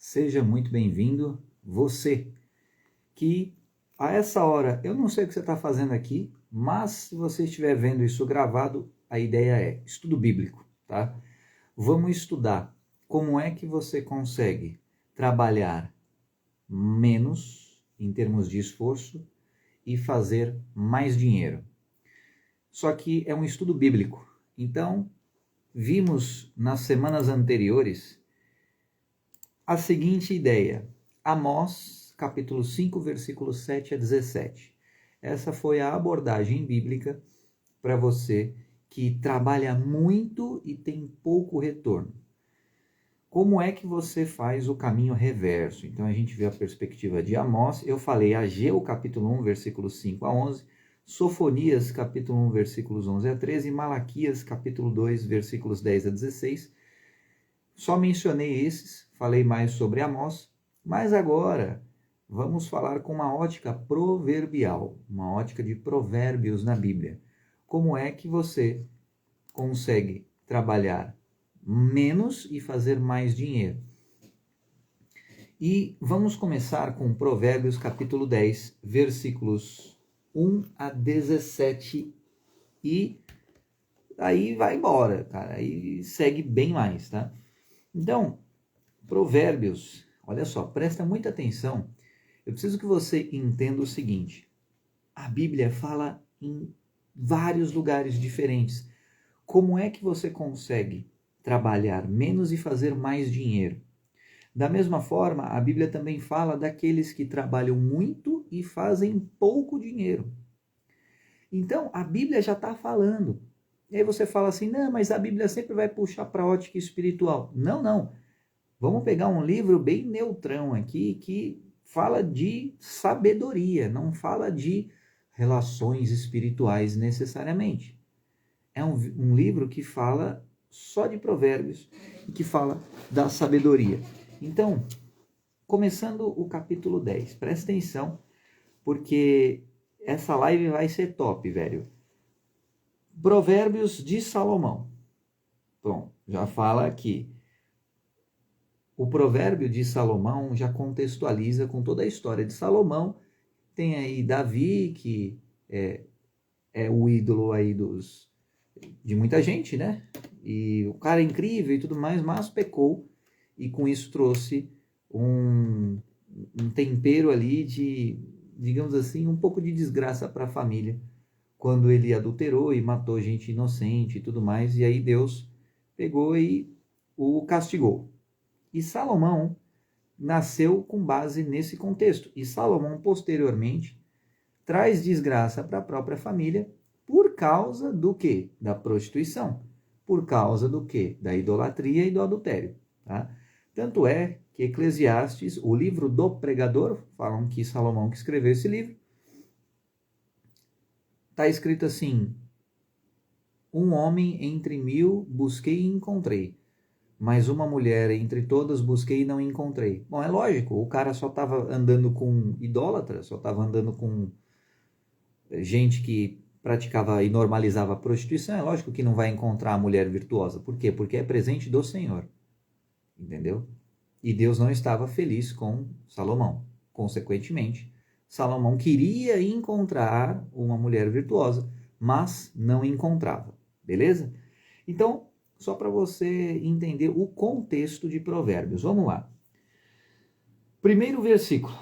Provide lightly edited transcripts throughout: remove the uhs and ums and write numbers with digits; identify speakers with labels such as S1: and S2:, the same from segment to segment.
S1: Seja muito bem-vindo, você que a essa hora, eu não sei o que você está fazendo aqui, mas se você estiver vendo isso gravado, a ideia é estudo bíblico, tá? Vamos estudar como é que você consegue trabalhar menos em termos de esforço e fazer mais dinheiro. Só que é um estudo bíblico. Então, vimos nas semanas anteriores a seguinte ideia. Amós, capítulo 5, versículos 7 a 17. Essa foi a abordagem bíblica para você que trabalha muito e tem pouco retorno. Como é que você faz o caminho reverso? Então a gente vê a perspectiva de Amós. Eu falei Ageu, capítulo 1, versículos 5 a 11. Sofonias, capítulo 1, versículos 11 a 13. E Malaquias, capítulo 2, versículos 10 a 16. Só mencionei esses, falei mais sobre Amós, mas agora vamos falar com uma ótica proverbial, uma ótica de provérbios na Bíblia. Como é que você consegue trabalhar menos e fazer mais dinheiro? E vamos começar com Provérbios capítulo 10, versículos 1 a 17, e aí vai embora, cara, aí segue bem mais, tá? Então, Provérbios, olha só, presta muita atenção. Eu preciso que você entenda o seguinte: a Bíblia fala em vários lugares diferentes. Como é que você consegue trabalhar menos e fazer mais dinheiro? Da mesma forma, a Bíblia também fala daqueles que trabalham muito e fazem pouco dinheiro. Então, a Bíblia já está falando. E aí você fala assim, não, mas a Bíblia sempre vai puxar para a ótica espiritual. Não, não. Vamos pegar um livro bem neutrão aqui, que fala de sabedoria, não fala de relações espirituais necessariamente. É um livro que fala só de provérbios e que fala da sabedoria. Então, começando o capítulo 10, presta atenção, porque essa live vai ser top, velho. Provérbios de Salomão. Bom, já fala aqui. O provérbio de Salomão já contextualiza com toda a história de Salomão. Tem aí Davi, que é o ídolo aí de muita gente, né? E o cara é incrível e tudo mais, mas pecou e com isso trouxe um tempero ali de, digamos assim, um pouco de desgraça para a família, quando ele adulterou e matou gente inocente e tudo mais, e aí Deus pegou e o castigou. E Salomão nasceu com base nesse contexto. E Salomão, posteriormente, traz desgraça para a própria família por causa do quê? Da prostituição. Por causa do quê? Da idolatria e do adultério. Tá? Tanto é que Eclesiastes, o livro do pregador, falam que Salomão que escreveu esse livro, está escrito assim: um homem entre 1000 busquei e encontrei, mas uma mulher entre todas busquei e não encontrei. Bom, é lógico, o cara só estava andando com idólatra, só estava andando com gente que praticava e normalizava a prostituição. É lógico que não vai encontrar a mulher virtuosa. Por quê? Porque é presente do Senhor. Entendeu? E Deus não estava feliz com Salomão. Consequentemente, Salomão queria encontrar uma mulher virtuosa, mas não encontrava. Beleza? Então, só para você entender o contexto de Provérbios. Vamos lá. Primeiro versículo.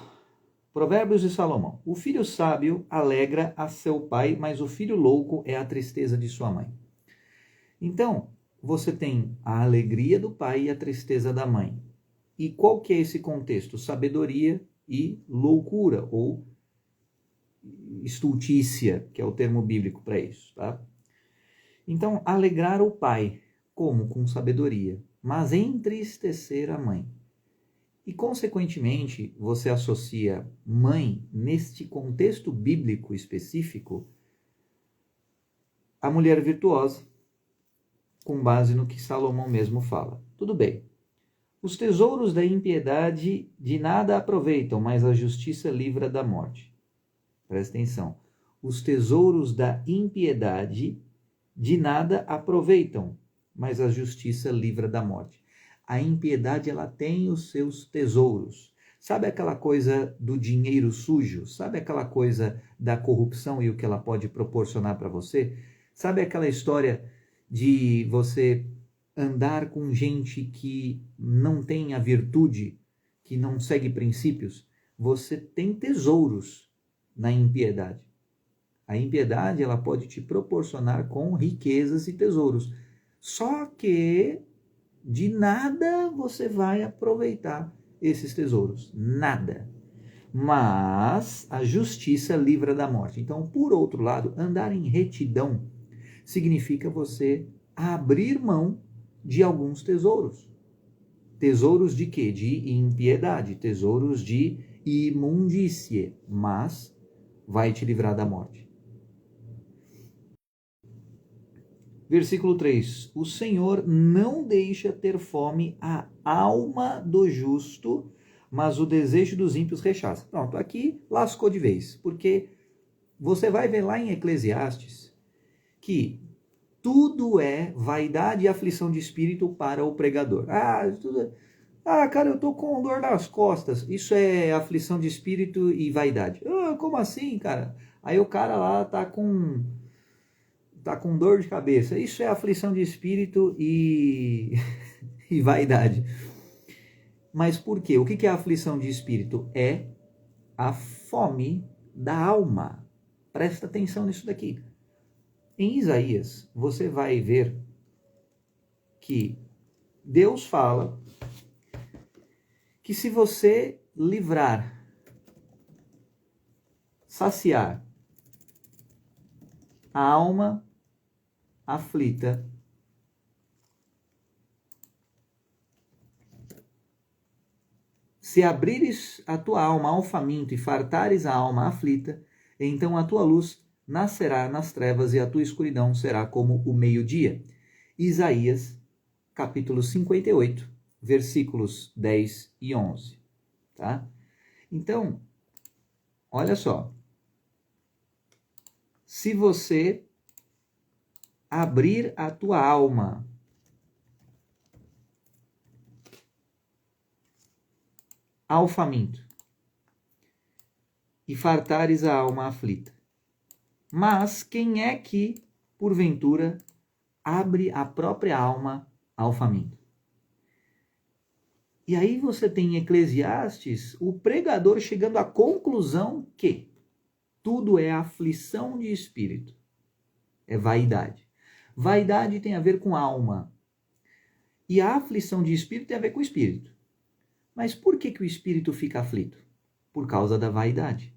S1: Provérbios de Salomão. O filho sábio alegra a seu pai, mas o filho louco é a tristeza de sua mãe. Então, você tem a alegria do pai e a tristeza da mãe. E qual que é esse contexto? Sabedoria e loucura, ou estultícia, que é o termo bíblico para isso, tá? Então, alegrar o pai, como? Com sabedoria, mas entristecer a mãe. E, consequentemente, você associa mãe, neste contexto bíblico específico, a mulher virtuosa, com base no que Salomão mesmo fala. Tudo bem. Os tesouros da impiedade de nada aproveitam, mas a justiça livra da morte. Presta atenção. Os tesouros da impiedade de nada aproveitam, mas a justiça livra da morte. A impiedade, ela tem os seus tesouros. Sabe aquela coisa do dinheiro sujo? Sabe aquela coisa da corrupção e o que ela pode proporcionar para você? Sabe aquela história de você andar com gente que não tem a virtude, que não segue princípios? Você tem tesouros na impiedade. A impiedade, ela pode te proporcionar com riquezas e tesouros. Só que de nada você vai aproveitar esses tesouros. Nada. Mas a justiça livra da morte. Então, por outro lado, andar em retidão significa você abrir mão de alguns tesouros. Tesouros de quê? De impiedade, tesouros de imundície, mas vai te livrar da morte. Versículo 3. O Senhor não deixa ter fome a alma do justo, mas o desejo dos ímpios rechaça. Pronto, aqui lascou de vez, porque você vai ver lá em Eclesiastes que tudo é vaidade e aflição de espírito para o pregador. Cara, eu tô com dor nas costas. Isso é aflição de espírito e vaidade. Como assim, cara? Aí o cara lá tá com dor de cabeça. Isso é aflição de espírito e vaidade. Mas por quê? O que é aflição de espírito? É a fome da alma. Presta atenção nisso daqui. Em Isaías, você vai ver que Deus fala que se você livrar, saciar a alma aflita, se abrires a tua alma ao faminto e fartares a alma aflita, então a tua luz nascerá nas trevas e a tua escuridão será como o meio-dia. Isaías, capítulo 58, versículos 10 e 11. Tá? Então, olha só. Se você abrir a tua alma ao faminto e fartares a alma aflita. Mas quem é que, porventura, abre a própria alma ao faminto? E aí você tem em Eclesiastes o pregador chegando à conclusão que tudo é aflição de espírito. É vaidade. Vaidade tem a ver com alma. E a aflição de espírito tem a ver com espírito. Mas por que o espírito fica aflito? Por causa da vaidade.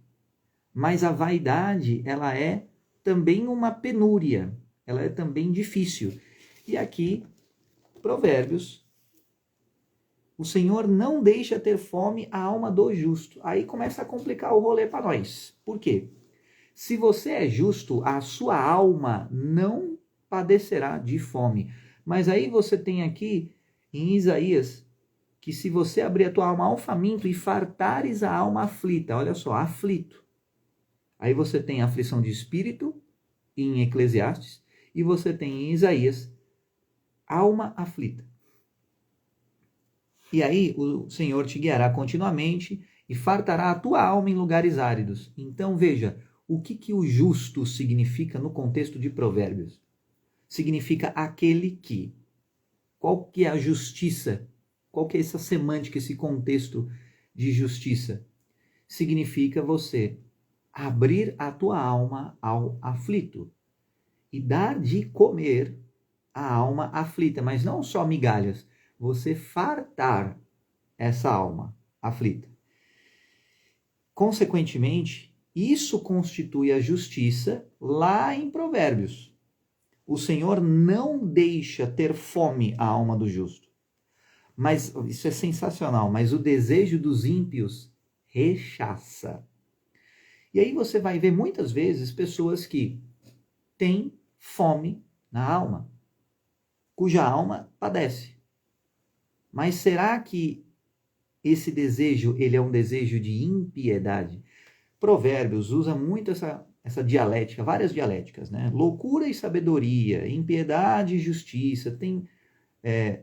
S1: Mas a vaidade, ela é também uma penúria. Ela é também difícil. E aqui, Provérbios, o Senhor não deixa ter fome a alma do justo. Aí começa a complicar o rolê para nós. Por quê? Se você é justo, a sua alma não padecerá de fome. Mas aí você tem aqui em Isaías que se você abrir a tua alma ao faminto e fartares a alma aflita, olha só, aflito. Aí você tem aflição de espírito em Eclesiastes e você tem em Isaías alma aflita. E aí o Senhor te guiará continuamente e fartará a tua alma em lugares áridos. Então veja, o que o justo significa no contexto de Provérbios? Significa aquele que. Qual que é a justiça? Qual que é essa semântica, esse contexto de justiça? Significa você abrir a tua alma ao aflito e dar de comer a alma aflita, mas não só migalhas, você fartar essa alma aflita. Consequentemente, isso constitui a justiça lá em Provérbios. O Senhor não deixa ter fome a alma do justo. Mas isso é sensacional, mas o desejo dos ímpios rechaça. E aí você vai ver muitas vezes pessoas que têm fome na alma, cuja alma padece. Mas será que esse desejo, ele é um desejo de impiedade? Provérbios usa muito essa dialética, várias dialéticas, né? Loucura e sabedoria, impiedade e justiça, tem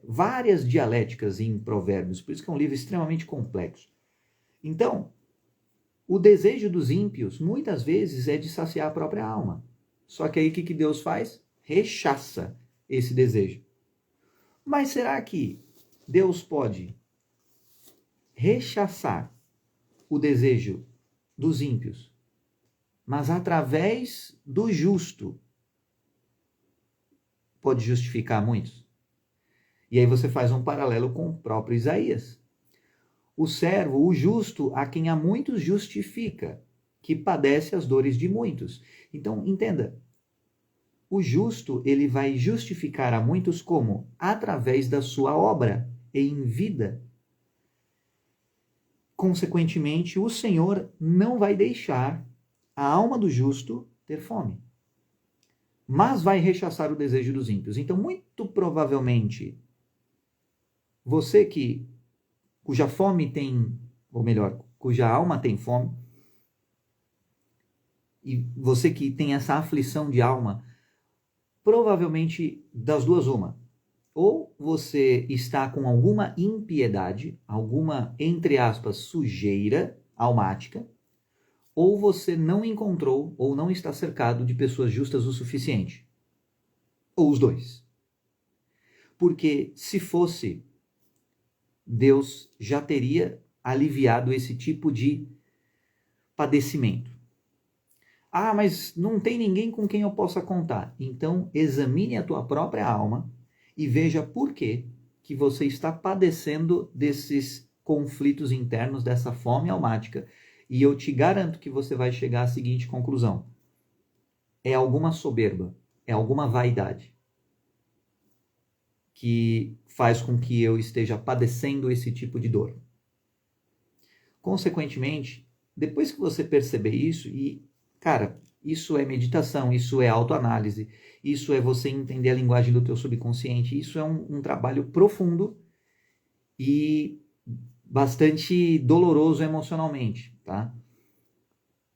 S1: várias dialéticas em Provérbios, por isso que é um livro extremamente complexo. Então, o desejo dos ímpios, muitas vezes, é de saciar a própria alma. Só que aí o que Deus faz? Rechaça esse desejo. Mas será que Deus pode rechaçar o desejo dos ímpios, mas através do justo pode justificar muitos? E aí você faz um paralelo com o próprio Isaías. O servo, o justo, a quem a muitos justifica, que padece as dores de muitos. Então, entenda, o justo, ele vai justificar a muitos como? Através da sua obra em vida. Consequentemente, o Senhor não vai deixar a alma do justo ter fome, mas vai rechaçar o desejo dos ímpios. Então, muito provavelmente, você cuja fome tem, ou melhor, cuja alma tem fome, e você que tem essa aflição de alma, provavelmente das duas uma. Ou você está com alguma impiedade, alguma, entre aspas, sujeira almática, ou você não encontrou ou não está cercado de pessoas justas o suficiente. Ou os dois. Porque se fosse, Deus já teria aliviado esse tipo de padecimento. Ah, mas não tem ninguém com quem eu possa contar. Então, examine a tua própria alma e veja por que você está padecendo desses conflitos internos, dessa fome almática. E eu te garanto que você vai chegar à seguinte conclusão: é alguma soberba, é alguma vaidade que faz com que eu esteja padecendo esse tipo de dor. Consequentemente, depois que você perceber isso, e, cara, isso é meditação, isso é autoanálise, isso é você entender a linguagem do teu subconsciente, isso é um trabalho profundo e bastante doloroso emocionalmente, tá?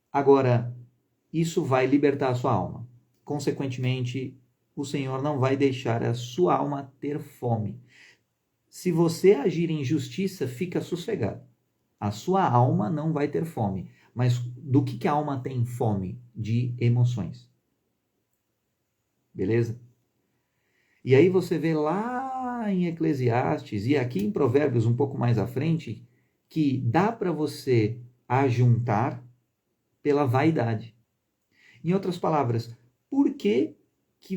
S1: Agora, isso vai libertar a sua alma. Consequentemente, o Senhor não vai deixar a sua alma ter fome. Se você agir em justiça, fica sossegado. A sua alma não vai ter fome. Mas do que a alma tem fome? De emoções. Beleza? E aí você vê lá em Eclesiastes e aqui em Provérbios um pouco mais à frente que dá para você ajuntar pela vaidade. Em outras palavras, por que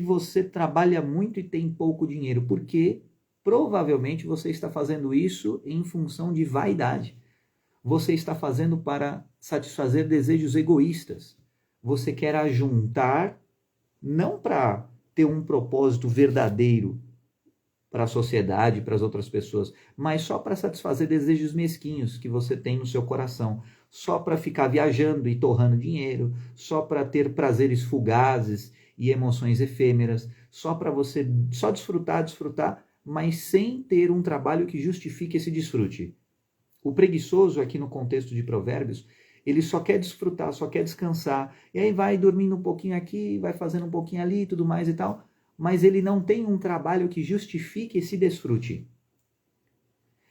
S1: você trabalha muito e tem pouco dinheiro? Porque provavelmente você está fazendo isso em função de vaidade. Você está fazendo para satisfazer desejos egoístas. Você quer ajuntar, não para ter um propósito verdadeiro para a sociedade, para as outras pessoas, mas só para satisfazer desejos mesquinhos que você tem no seu coração. Só para ficar viajando e torrando dinheiro, só para ter prazeres fugazes e emoções efêmeras, só para você só desfrutar, mas sem ter um trabalho que justifique esse desfrute. O preguiçoso, aqui no contexto de Provérbios, ele só quer desfrutar, só quer descansar, e aí vai dormindo um pouquinho aqui, vai fazendo um pouquinho ali e tudo mais e tal, mas ele não tem um trabalho que justifique esse desfrute.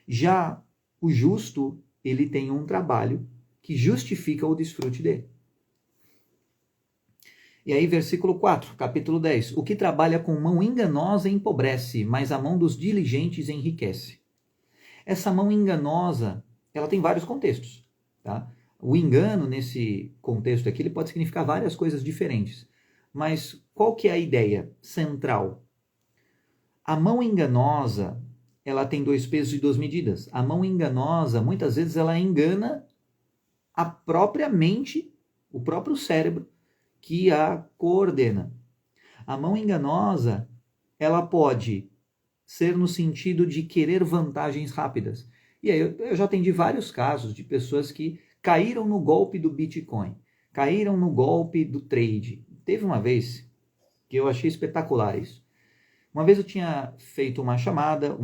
S1: Já o justo, ele tem um trabalho que justifica o desfrute dele. E aí, versículo 4, capítulo 10. O que trabalha com mão enganosa empobrece, mas a mão dos diligentes enriquece. Essa mão enganosa, ela tem vários contextos, tá? O engano, nesse contexto aqui, ele pode significar várias coisas diferentes. Mas qual que é a ideia central? A mão enganosa, ela tem 2 pesos e 2 medidas. A mão enganosa, muitas vezes, ela engana a própria mente, o próprio cérebro que a coordena. A mão enganosa, ela pode ser no sentido de querer vantagens rápidas. E aí eu já atendi vários casos de pessoas que caíram no golpe do Bitcoin, caíram no golpe do trade. Teve uma vez que eu achei espetacular isso. Uma vez eu tinha feito uma chamada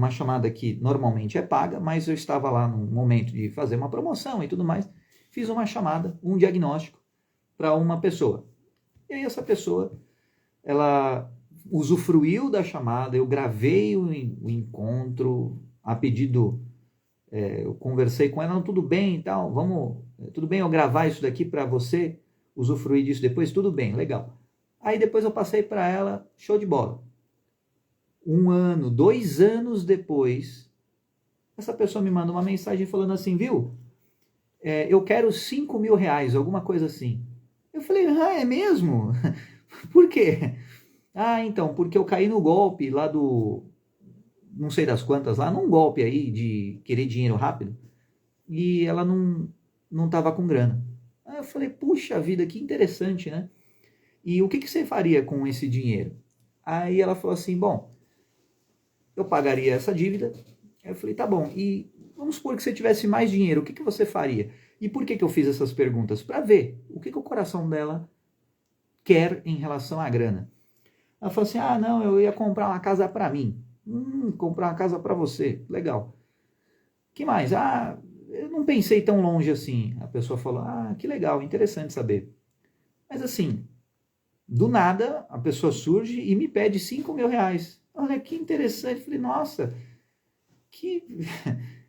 S1: que normalmente é paga, mas eu estava lá num momento de fazer uma promoção e tudo mais, fiz uma chamada, um diagnóstico para uma pessoa. E aí essa pessoa, ela usufruiu da chamada, eu gravei o encontro, a pedido, eu conversei com ela, não, tudo bem e tal, tudo bem eu gravar isso daqui para você usufruir disso depois? Tudo bem, legal. Aí depois eu passei para ela, show de bola. 1 ano, 2 anos depois, essa pessoa me manda uma mensagem falando assim, viu, eu quero 5 mil reais, alguma coisa assim. Eu falei, é mesmo? Por quê? Então, porque eu caí no golpe lá não sei das quantas lá, num golpe aí de querer dinheiro rápido, e ela não estava com grana. Aí eu falei, puxa vida, que interessante, né? E o que você faria com esse dinheiro? Aí ela falou assim, bom, eu pagaria essa dívida. Aí eu falei, tá bom, e vamos supor que você tivesse mais dinheiro, o que você faria? E por que eu fiz essas perguntas? Para ver o que o coração dela quer em relação à grana. Ela falou assim, não, eu ia comprar uma casa para mim. Comprar uma casa para você, legal. Que mais? Eu não pensei tão longe assim. A pessoa falou, que legal, interessante saber. Mas assim, do nada, a pessoa surge e me pede 5 mil reais. Olha, que interessante. Falei, nossa, que...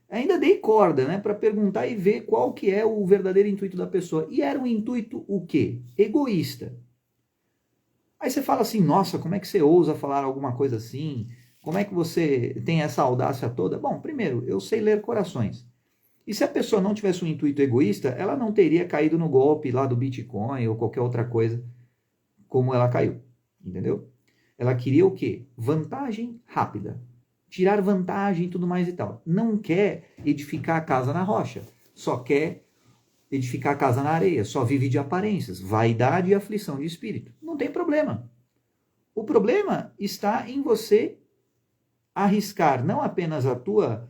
S1: Ainda dei corda, né, para perguntar e ver qual que é o verdadeiro intuito da pessoa. E era um intuito o quê? Egoísta. Aí você fala assim, nossa, como é que você ousa falar alguma coisa assim? Como é que você tem essa audácia toda? Bom, primeiro, eu sei ler corações. E se a pessoa não tivesse um intuito egoísta, ela não teria caído no golpe lá do Bitcoin ou qualquer outra coisa como ela caiu, entendeu? Ela queria o quê? Vantagem rápida. Tirar vantagem e tudo mais e tal. Não quer edificar a casa na rocha. Só quer edificar a casa na areia. Só vive de aparências. Vaidade e aflição de espírito. Não tem problema. O problema está em você arriscar não apenas a tua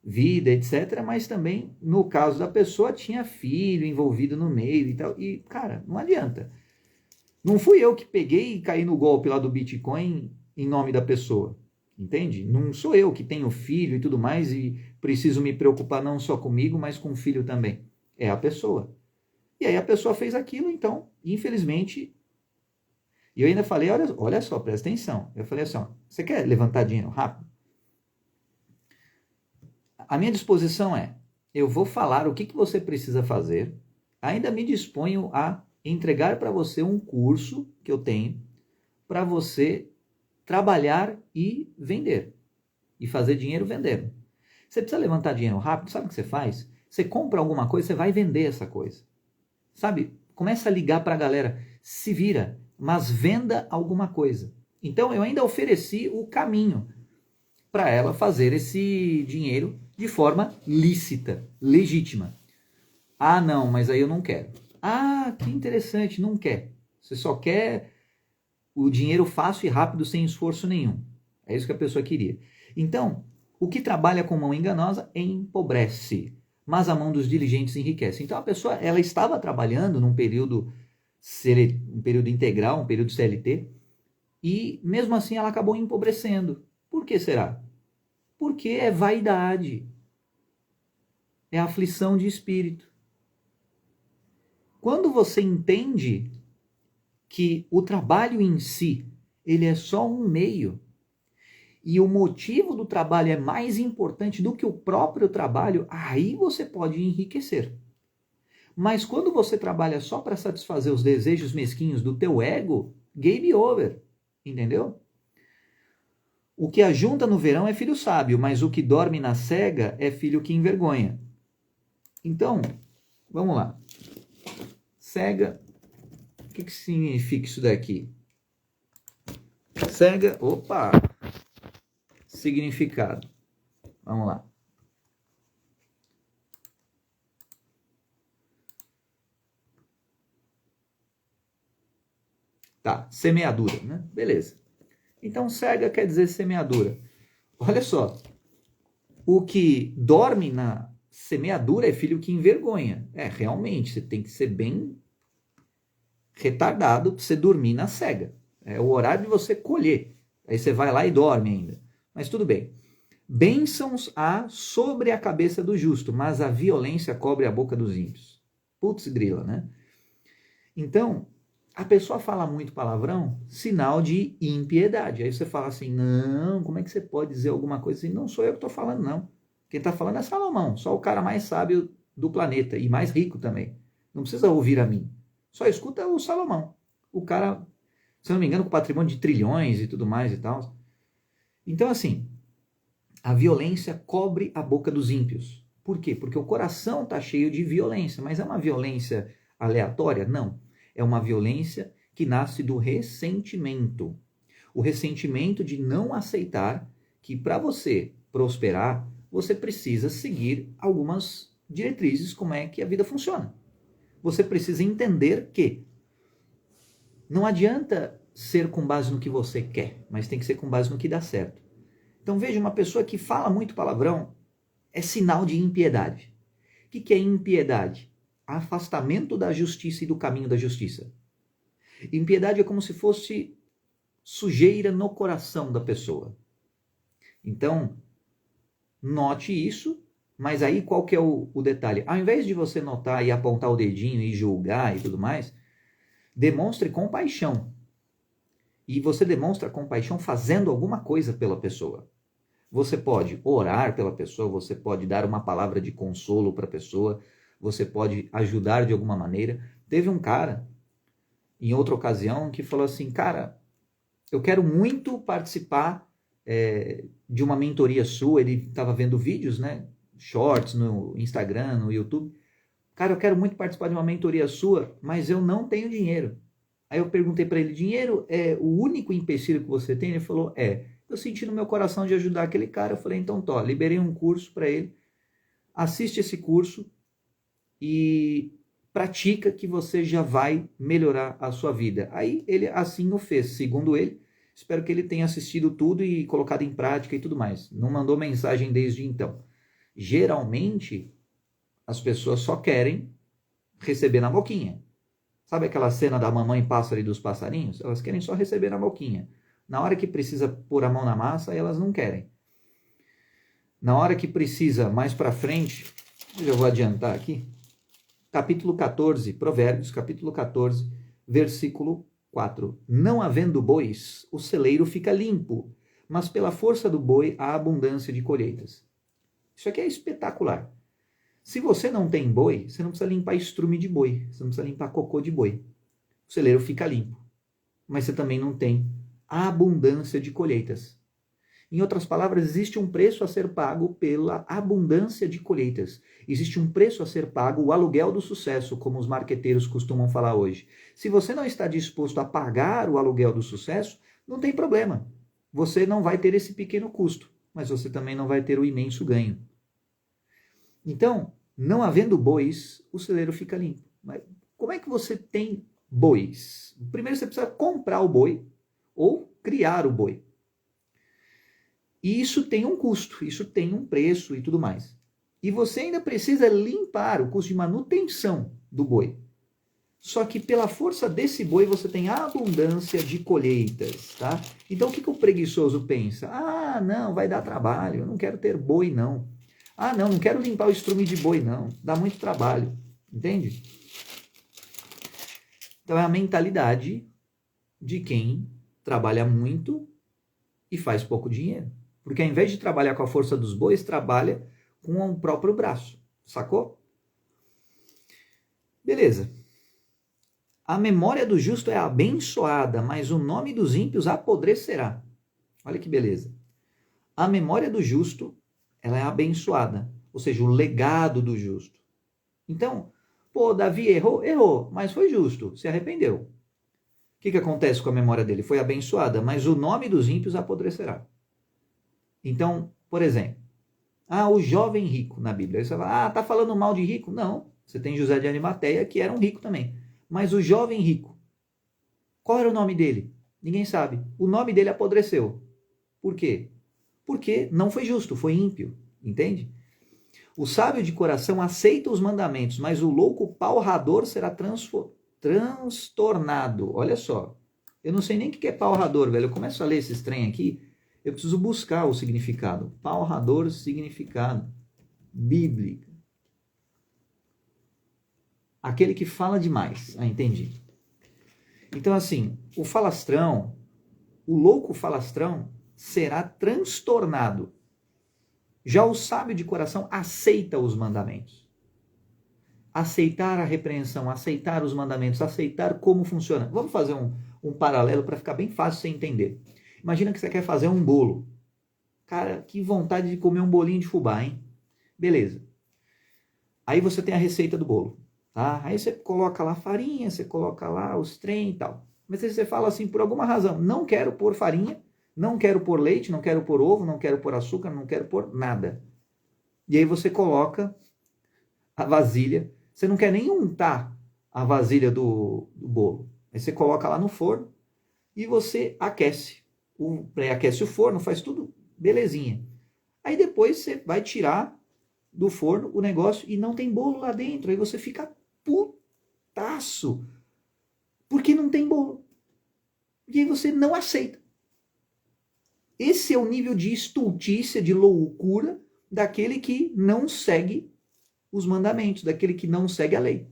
S1: vida, etc., mas também, no caso da pessoa, tinha filho envolvido no meio e tal. E, cara, não adianta. Não fui eu que peguei e caí no golpe lá do Bitcoin em nome da pessoa. Entende? Não sou eu que tenho filho e tudo mais e preciso me preocupar não só comigo, mas com o filho também. É a pessoa. E aí a pessoa fez aquilo, então, infelizmente... E eu ainda falei, olha só, presta atenção. Eu falei assim, você quer levantar dinheiro rápido? A minha disposição é, eu vou falar o que você precisa fazer, ainda me disponho a entregar para você um curso que eu tenho para você trabalhar e vender. E fazer dinheiro vendendo. Você precisa levantar dinheiro rápido, sabe o que você faz? Você compra alguma coisa, você vai vender essa coisa. Sabe? Começa a ligar para a galera, se vira, mas venda alguma coisa. Então eu ainda ofereci o caminho para ela fazer esse dinheiro de forma lícita, legítima. Não, mas aí eu não quero. Que interessante, não quer. Você só quer o dinheiro fácil e rápido sem esforço nenhum. É isso que a pessoa queria. Então, o que trabalha com mão enganosa empobrece, mas a mão dos diligentes enriquece. Então a pessoa, ela estava trabalhando num período integral, um período CLT, e mesmo assim ela acabou empobrecendo. Por que será? Porque é vaidade. É aflição de espírito. Quando você entende que o trabalho em si, ele é só um meio, e o motivo do trabalho é mais importante do que o próprio trabalho, aí você pode enriquecer. Mas quando você trabalha só para satisfazer os desejos mesquinhos do teu ego, game over, entendeu? O que ajunta no verão é filho sábio, mas o que dorme na cega é filho que envergonha. Então, vamos lá. Cega, o que significa isso daqui? Cega, significado. Vamos lá. Tá, semeadura, né? Beleza. Então, cega quer dizer semeadura. Olha só, o que dorme na semeadura é filho que envergonha. Realmente, você tem que ser bem retardado para você dormir na cega. É o horário de você colher. Aí você vai lá e dorme ainda. Mas tudo bem. Bênçãos há sobre a cabeça do justo, mas a violência cobre a boca dos ímpios. Putz grila, né? Então, A pessoa fala muito palavrão, sinal de impiedade. Aí você fala assim, não, como é que você pode dizer alguma coisa assim? Não sou eu que estou falando, não. Quem está falando é Salomão, só o cara mais sábio do planeta e mais rico também. Não precisa ouvir a mim. Só escuta o Salomão. O cara, se eu não me engano, com patrimônio de trilhões e tudo mais e tal. Então, assim, a violência cobre a boca dos ímpios. Por quê? Porque o coração está cheio de violência, mas é uma violência aleatória? Não. É uma violência que nasce do ressentimento. O ressentimento de não aceitar que para você prosperar, você precisa seguir algumas diretrizes, como é que a vida funciona. Você precisa entender que não adianta ser com base no que você quer, mas tem que ser com base no que dá certo. Então veja, uma pessoa que fala muito palavrão é sinal de impiedade. O que é impiedade? Afastamento da justiça e do caminho da justiça. Impiedade é como se fosse sujeira no coração da pessoa. Então, note isso, mas aí qual que é o detalhe? Ao invés de você notar e apontar o dedinho e julgar e tudo mais, demonstre compaixão. E você demonstra compaixão fazendo alguma coisa pela pessoa. Você pode orar pela pessoa, você pode dar uma palavra de consolo para a pessoa, você pode ajudar de alguma maneira. Teve um cara, em outra ocasião, que falou assim, cara, eu quero muito participar de uma mentoria sua. Ele estava vendo vídeos, né, shorts no Instagram, no YouTube. Cara, eu quero muito participar de uma mentoria sua, mas eu não tenho dinheiro. Aí eu perguntei para ele, dinheiro é o único empecilho que você tem? Ele falou, eu senti no meu coração de ajudar aquele cara. Eu falei, então liberei um curso para ele, assiste esse curso e pratica que você já vai melhorar a sua vida. Aí ele assim o fez, segundo ele. Espero que ele tenha assistido tudo e colocado em prática e tudo mais. Não mandou mensagem desde então. Geralmente, as pessoas só querem receber na boquinha. Sabe aquela cena da mamãe pássaro e dos passarinhos? Elas querem só receber na boquinha. Na hora que precisa pôr a mão na massa, elas não querem. Na hora que precisa mais para frente, eu vou adiantar aqui, capítulo 14, Provérbios, capítulo 14, versículo 4. Não havendo bois, o celeiro fica limpo, mas pela força do boi há abundância de colheitas. Isso aqui é espetacular. Se você não tem boi, você não precisa limpar estrume de boi, você não precisa limpar cocô de boi. O celeiro fica limpo. Mas você também não tem a abundância de colheitas. Em outras palavras, existe um preço a ser pago pela abundância de colheitas. Existe um preço a ser pago, o aluguel do sucesso, como os marqueteiros costumam falar hoje. Se você não está disposto a pagar o aluguel do sucesso, não tem problema. Você não vai ter esse pequeno custo, mas você também não vai ter o imenso ganho. Então, não havendo bois, o celeiro fica limpo. Mas como é que você tem bois? Primeiro você precisa comprar o boi ou criar o boi. E isso tem um custo, isso tem um preço e tudo mais. E você ainda precisa limpar o custo de manutenção do boi. Só que pela força desse boi você tem abundância de colheitas, tá? Então o que o preguiçoso pensa? Ah, não, vai dar trabalho, eu não quero ter boi não. Ah, não quero limpar o estrume de boi não, dá muito trabalho, entende? Então é a mentalidade de quem trabalha muito e faz pouco dinheiro. Porque ao invés de trabalhar com a força dos bois, trabalha com o próprio braço. Sacou? Beleza. A memória do justo é abençoada, mas o nome dos ímpios apodrecerá. Olha que beleza. A memória do justo, ela é abençoada. Ou seja, o legado do justo. Então, Davi errou, mas foi justo, se arrependeu. O que acontece com a memória dele? Foi abençoada, mas o nome dos ímpios apodrecerá. Então, por exemplo, o jovem rico na Bíblia. Aí você fala, tá falando mal de rico? Não, você tem José de Arimateia, que era um rico também. Mas o jovem rico, qual era o nome dele? Ninguém sabe. O nome dele apodreceu. Por quê? Porque não foi justo, foi ímpio, entende? O sábio de coração aceita os mandamentos, mas o louco palrador será transtornado. Olha só, eu não sei nem o que é palrador, velho. Eu começo a ler esses trem aqui, eu preciso buscar o significado. Palrador, significado bíblico. Aquele que fala demais. Entendi. Então, assim, o falastrão, o louco falastrão será transtornado. Já o sábio de coração aceita os mandamentos. Aceitar a repreensão, aceitar os mandamentos, aceitar como funciona. Vamos fazer um paralelo para ficar bem fácil você entender. Imagina que você quer fazer um bolo. Cara, que vontade de comer um bolinho de fubá, hein? Beleza. Aí você tem a receita do bolo, tá? Aí você coloca lá a farinha, você coloca lá os trem e tal. Mas aí você fala assim, por alguma razão, não quero pôr farinha, não quero pôr leite, não quero pôr ovo, não quero pôr açúcar, não quero pôr nada. E aí você coloca a vasilha, você não quer nem untar a vasilha do bolo. Aí você coloca lá no forno e você aquece. Pré-aquece o forno, faz tudo belezinha. Aí depois você vai tirar do forno o negócio e não tem bolo lá dentro. Aí você fica putaço. Porque não tem bolo. E aí você não aceita. Esse é o nível de estultícia, de loucura daquele que não segue os mandamentos, daquele que não segue a lei.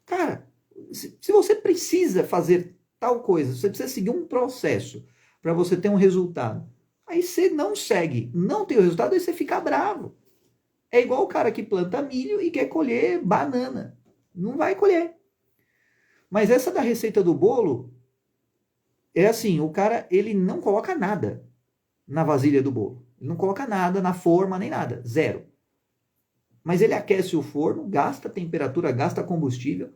S1: Cara, se você precisa fazer tal coisa, você precisa seguir um processo para você ter um resultado. Aí você não segue, não tem o resultado, aí você fica bravo. É igual o cara que planta milho e quer colher banana. Não vai colher. Mas essa da receita do bolo, é assim, o cara, ele não coloca nada na vasilha do bolo. Ele não coloca nada na forma, nem nada. Zero. Mas ele aquece o forno, gasta temperatura, gasta combustível,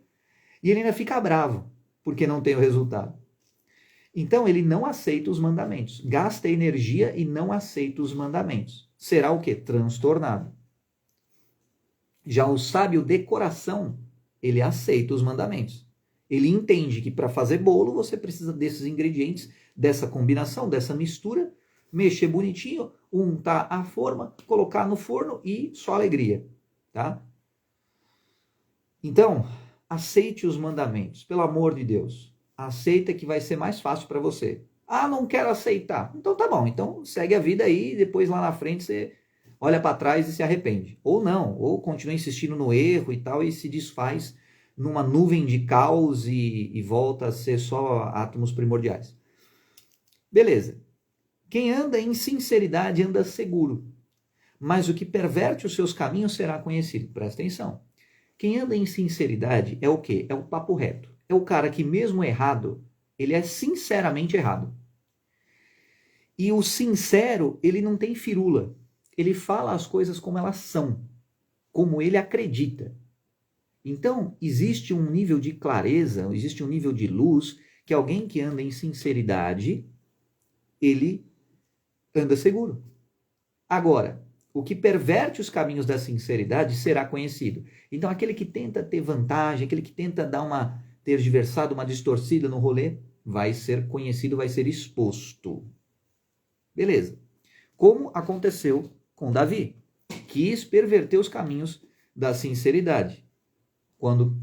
S1: e ele ainda fica bravo, porque não tem o resultado. Então ele não aceita os mandamentos. Gasta energia e não aceita os mandamentos. Será o quê? Transtornado. Já o sábio de coração, ele aceita os mandamentos. Ele entende que para fazer bolo você precisa desses ingredientes, dessa combinação, dessa mistura, mexer bonitinho, untar a forma, colocar no forno e só alegria, tá? Então, aceite os mandamentos, pelo amor de Deus. Aceita que vai ser mais fácil para você. Ah, não quero aceitar. Então tá bom, então segue a vida aí e depois lá na frente você olha para trás e se arrepende. Ou não, ou continua insistindo no erro e tal e se desfaz numa nuvem de caos e volta a ser só átomos primordiais. Beleza. Quem anda em sinceridade anda seguro, mas o que perverte os seus caminhos será conhecido. Presta atenção. Quem anda em sinceridade é o quê? É o papo reto. É o cara que mesmo errado, ele é sinceramente errado. E o sincero, ele não tem firula. Ele fala as coisas como elas são, como ele acredita. Então, existe um nível de clareza, existe um nível de luz, que alguém que anda em sinceridade, ele anda seguro. Agora, o que perverte os caminhos da sinceridade será conhecido. Então, aquele que tenta ter vantagem, aquele que tenta dar uma tergiversada, uma distorcida no rolê, vai ser conhecido, vai ser exposto. Beleza. Como aconteceu com Davi, quis perverter os caminhos da sinceridade, quando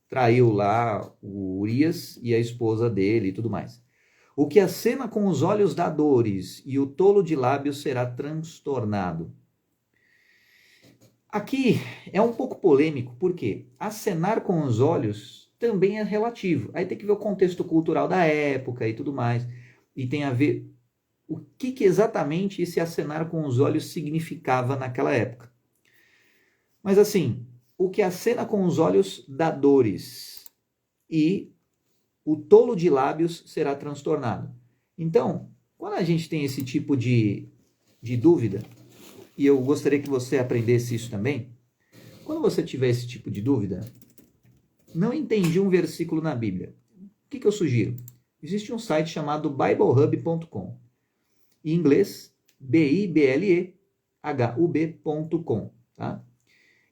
S1: traiu lá o Urias e a esposa dele e tudo mais. O que acena com os olhos dá dores, e o tolo de lábios será transtornado. Aqui é um pouco polêmico, porque acenar com os olhos também é relativo. Aí tem que ver o contexto cultural da época e tudo mais. E tem a ver o que exatamente esse acenar com os olhos significava naquela época. Mas assim, o que acena com os olhos dá dores, e o tolo de lábios será transtornado. Então, quando a gente tem esse tipo de dúvida, e eu gostaria que você aprendesse isso também, quando você tiver esse tipo de dúvida, não entendi um versículo na Bíblia, o que eu sugiro? Existe um site chamado biblehub.com, em inglês, biblehub.com, tá?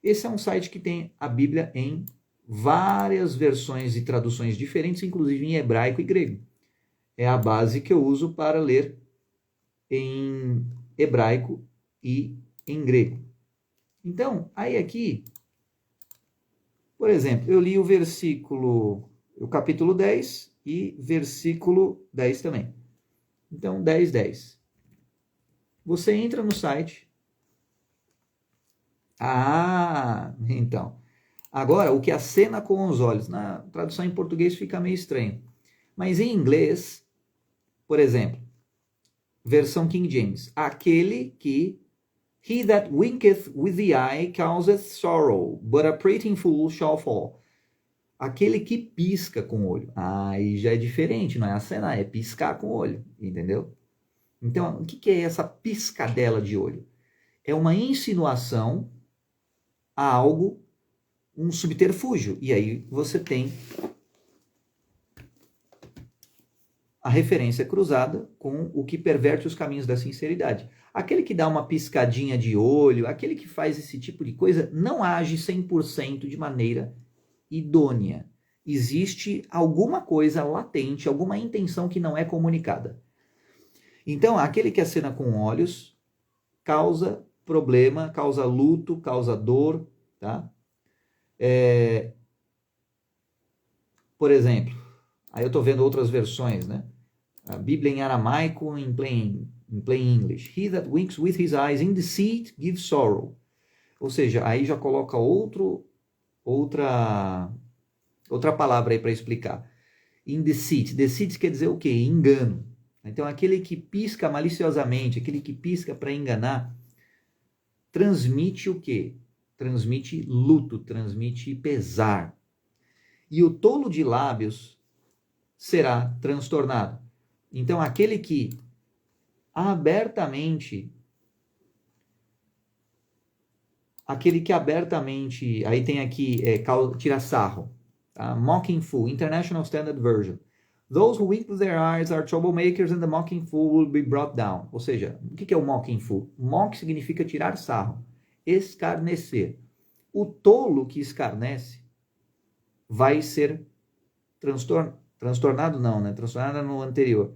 S1: Esse é um site que tem a Bíblia em várias versões e traduções diferentes, inclusive em hebraico e grego. É a base que eu uso para ler em hebraico e em grego. Então, aí aqui, por exemplo, eu li o capítulo 10 e versículo 10 também. Então, 10:10. Você entra no site. Então. Agora, o que acena com os olhos. Na tradução em português fica meio estranho. Mas em inglês, por exemplo, versão King James, aquele que he that winketh with the eye causeth sorrow, but a prating fool shall fall. Aquele que pisca com o olho. Aí já é diferente, não é acenar, é piscar com o olho, entendeu? Então, o que é essa piscadela de olho? É uma insinuação a algo, um subterfúgio. E aí você tem a referência cruzada com o que perverte os caminhos da sinceridade. Aquele que dá uma piscadinha de olho, aquele que faz esse tipo de coisa, não age 100% de maneira idônea. Existe alguma coisa latente, alguma intenção que não é comunicada. Então, aquele que acena com olhos causa problema, causa luto, causa dor, tá? Por exemplo, aí eu estou vendo outras versões, né? A Bíblia em aramaico, em plain English. He that winks with his eyes in deceit gives sorrow. Ou seja, aí já coloca outra palavra aí para explicar. In deceit. Deceit quer dizer o quê? Engano. Então, aquele que pisca maliciosamente, aquele que pisca para enganar, transmite o quê? Transmite luto, transmite pesar. E o tolo de lábios será transtornado. Então, aquele que abertamente, aí tem aqui, tira sarro, tá? Mocking fool, International Standard Version. Those who wink with their eyes are troublemakers and the mocking fool will be brought down. Ou seja, o que é o mocking fool? Mock significa tirar sarro, escarnecer. O tolo que escarnece vai ser transtornado não, né? Transtornado no anterior.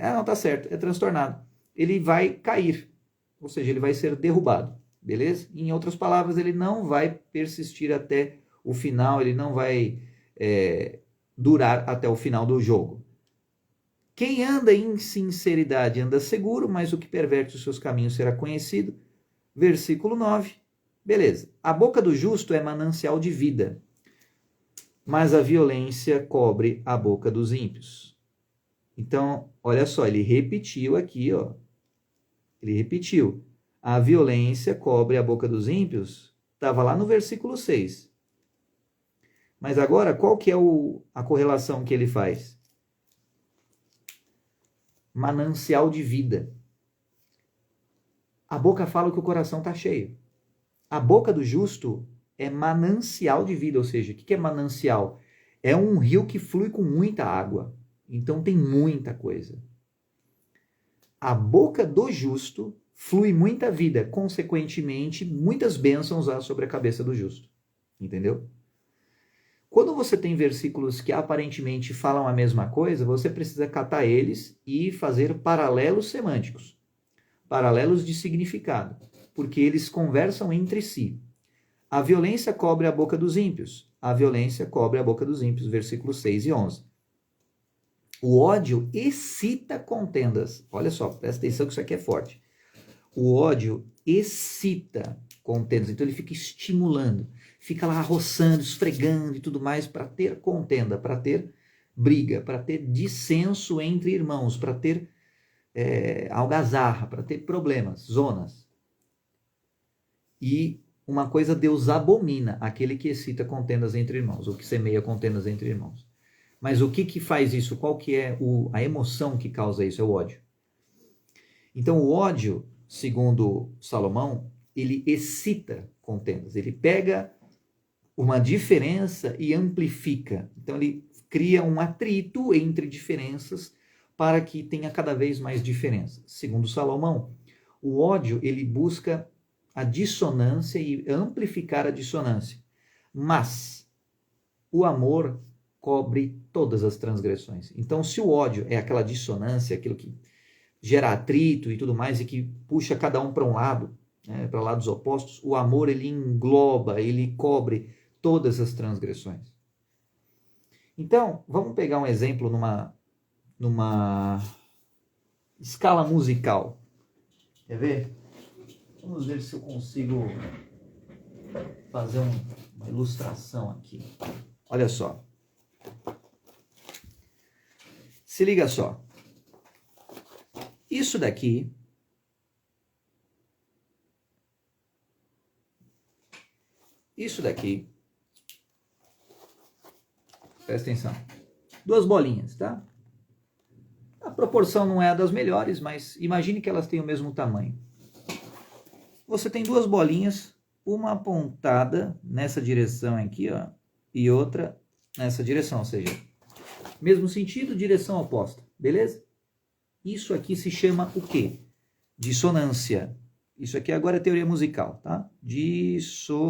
S1: Não, tá certo, é transtornado. Ele vai cair, ou seja, ele vai ser derrubado, beleza? Em outras palavras, ele não vai persistir até o final, ele não vai durar até o final do jogo. Quem anda em sinceridade anda seguro, mas o que perverte os seus caminhos será conhecido. Versículo 9. Beleza. A boca do justo é manancial de vida, mas a violência cobre a boca dos ímpios. Então, olha só, ele repetiu aqui, ó. Ele repetiu. A violência cobre a boca dos ímpios. Estava lá no versículo 6. Mas agora, qual que é a correlação que ele faz? Manancial de vida. A boca fala que o coração está cheio. A boca do justo é manancial de vida, ou seja, o que é manancial? É um rio que flui com muita água. Então tem muita coisa. A boca do justo flui muita vida, consequentemente, muitas bênçãos há sobre a cabeça do justo. Entendeu? Quando você tem versículos que aparentemente falam a mesma coisa, você precisa catar eles e fazer paralelos semânticos, paralelos de significado, porque eles conversam entre si. A violência cobre a boca dos ímpios. A violência cobre a boca dos ímpios, versículos 6 e 11. O ódio excita contendas. Olha só, presta atenção que isso aqui é forte. O ódio excita contendas, então ele fica estimulando, fica lá roçando, esfregando e tudo mais para ter contenda, para ter briga, para ter dissenso entre irmãos, para ter algazarra, para ter problemas, zonas. E uma coisa Deus abomina, aquele que excita contendas entre irmãos, ou que semeia contendas entre irmãos. Mas o que faz isso? Qual que é a emoção que causa isso? É o ódio. Então o ódio, segundo Salomão, ele excita contendas. Ele pega uma diferença e amplifica. Então ele cria um atrito entre diferenças para que tenha cada vez mais diferença. Segundo Salomão, o ódio ele busca a dissonância e amplificar a dissonância. Mas o amor cobre todas as transgressões. Então, se o ódio é aquela dissonância, aquilo que gera atrito e tudo mais, e que puxa cada um para um lado, né, para lados opostos, o amor ele engloba, ele cobre todas as transgressões. Então, vamos pegar um exemplo numa escala musical. Quer ver? Vamos ver se eu consigo fazer uma ilustração aqui. Olha só. Se liga só. Isso daqui presta atenção, 2 bolinhas, tá? A proporção não é a das melhores, mas imagine que elas têm o mesmo tamanho. Você tem 2 bolinhas, uma apontada nessa direção aqui, ó, e outra nessa direção, ou seja, mesmo sentido, direção oposta, beleza? Isso aqui se chama o quê? Dissonância. Isso aqui agora é teoria musical, tá? Dissonância.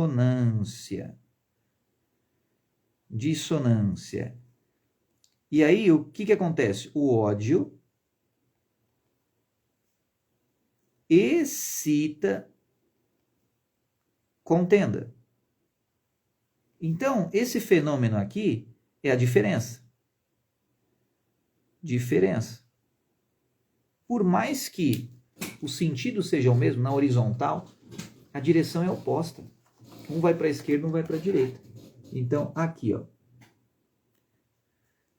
S1: Dissonância. E aí, o que acontece? O ódio excita contenda. Então, esse fenômeno aqui é a diferença. Diferença. Por mais que o sentido seja o mesmo, na horizontal, a direção é oposta. Um vai para a esquerda, um vai para a direita. Então, aqui, ó.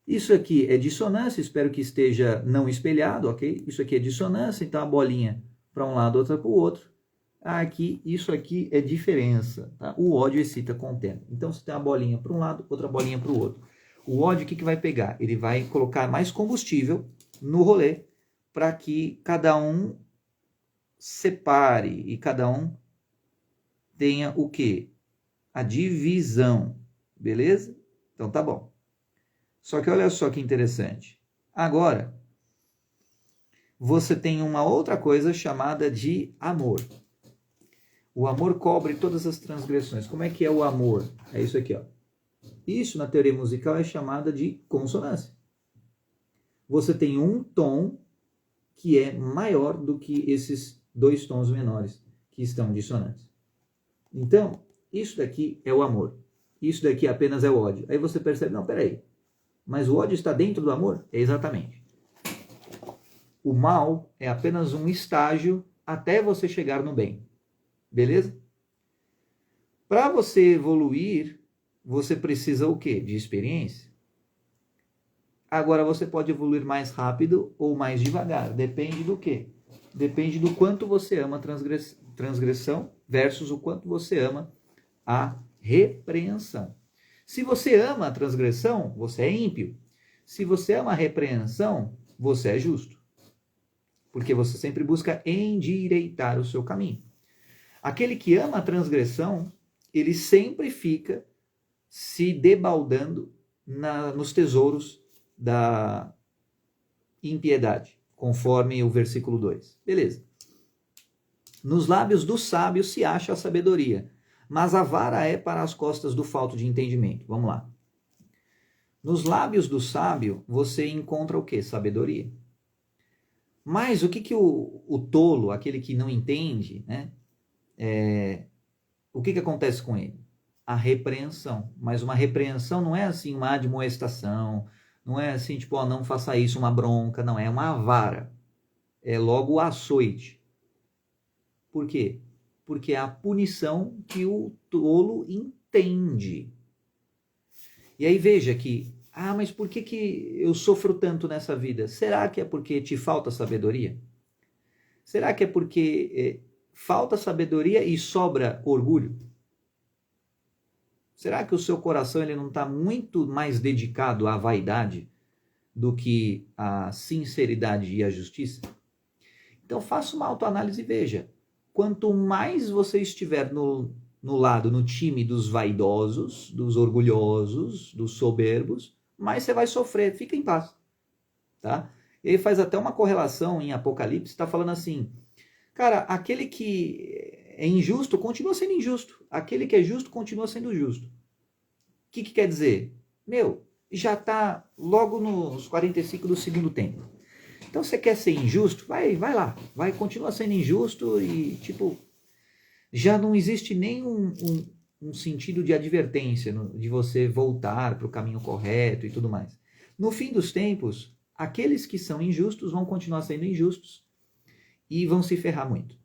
S1: Isso aqui é dissonância, espero que esteja não espelhado, ok? Isso aqui é dissonância, então a bolinha para um lado, outra para o outro. Aqui, isso aqui é diferença, tá? O ódio excita contenda. Então, você tem uma bolinha para um lado, outra bolinha para o outro. O ódio, o que vai pegar? Ele vai colocar mais combustível no rolê para que cada um separe e cada um tenha o quê? A divisão, beleza? Então, tá bom. Só que olha só que interessante. Agora, você tem uma outra coisa chamada de amor. O amor cobre todas as transgressões. Como é que é o amor? É isso aqui, ó. Isso, na teoria musical, é chamada de consonância. Você tem um tom que é maior do que esses 2 tons menores que estão dissonantes. Então, isso daqui é o amor. Isso daqui apenas é o ódio. Aí você percebe, não, peraí. Mas o ódio está dentro do amor? É exatamente. O mal é apenas um estágio até você chegar no bem. Beleza? Para você evoluir, você precisa o quê? De experiência. Agora você pode evoluir mais rápido ou mais devagar. Depende do quê? Depende do quanto você ama a transgressão versus o quanto você ama a repreensão. Se você ama a transgressão, você é ímpio. Se você ama a repreensão, você é justo. Porque você sempre busca endireitar o seu caminho. Aquele que ama a transgressão, ele sempre fica se debaldando nos tesouros da impiedade, conforme o versículo 2. Beleza. Nos lábios do sábio se acha a sabedoria, mas a vara é para as costas do falto de entendimento. Vamos lá. Nos lábios do sábio, você encontra o quê? Sabedoria. Mas o que o tolo, aquele que não entende, né? O que acontece com ele? A repreensão. Mas uma repreensão não é assim uma admoestação, não é assim, tipo, ó, não faça isso, uma bronca, não, é uma vara. É logo o açoite. Por quê? Porque é a punição que o tolo entende. E aí veja que, mas por que eu sofro tanto nessa vida? Será que é porque te falta sabedoria? Será que é porque falta sabedoria e sobra orgulho? Será que o seu coração ele não está muito mais dedicado à vaidade do que à sinceridade e à justiça? Então faça uma autoanálise e veja. Quanto mais você estiver no time dos vaidosos, dos orgulhosos, dos soberbos, mais você vai sofrer. Fica em paz. Tá? Ele faz até uma correlação em Apocalipse, está falando assim, cara, aquele que é injusto continua sendo injusto. Aquele que é justo continua sendo justo. O que quer dizer? Já está logo nos 45 do segundo tempo. Então você quer ser injusto? Vai lá. Vai continuar sendo injusto e, já não existe nem um sentido de advertência, de você voltar para o caminho correto e tudo mais. No fim dos tempos, aqueles que são injustos vão continuar sendo injustos e vão se ferrar muito.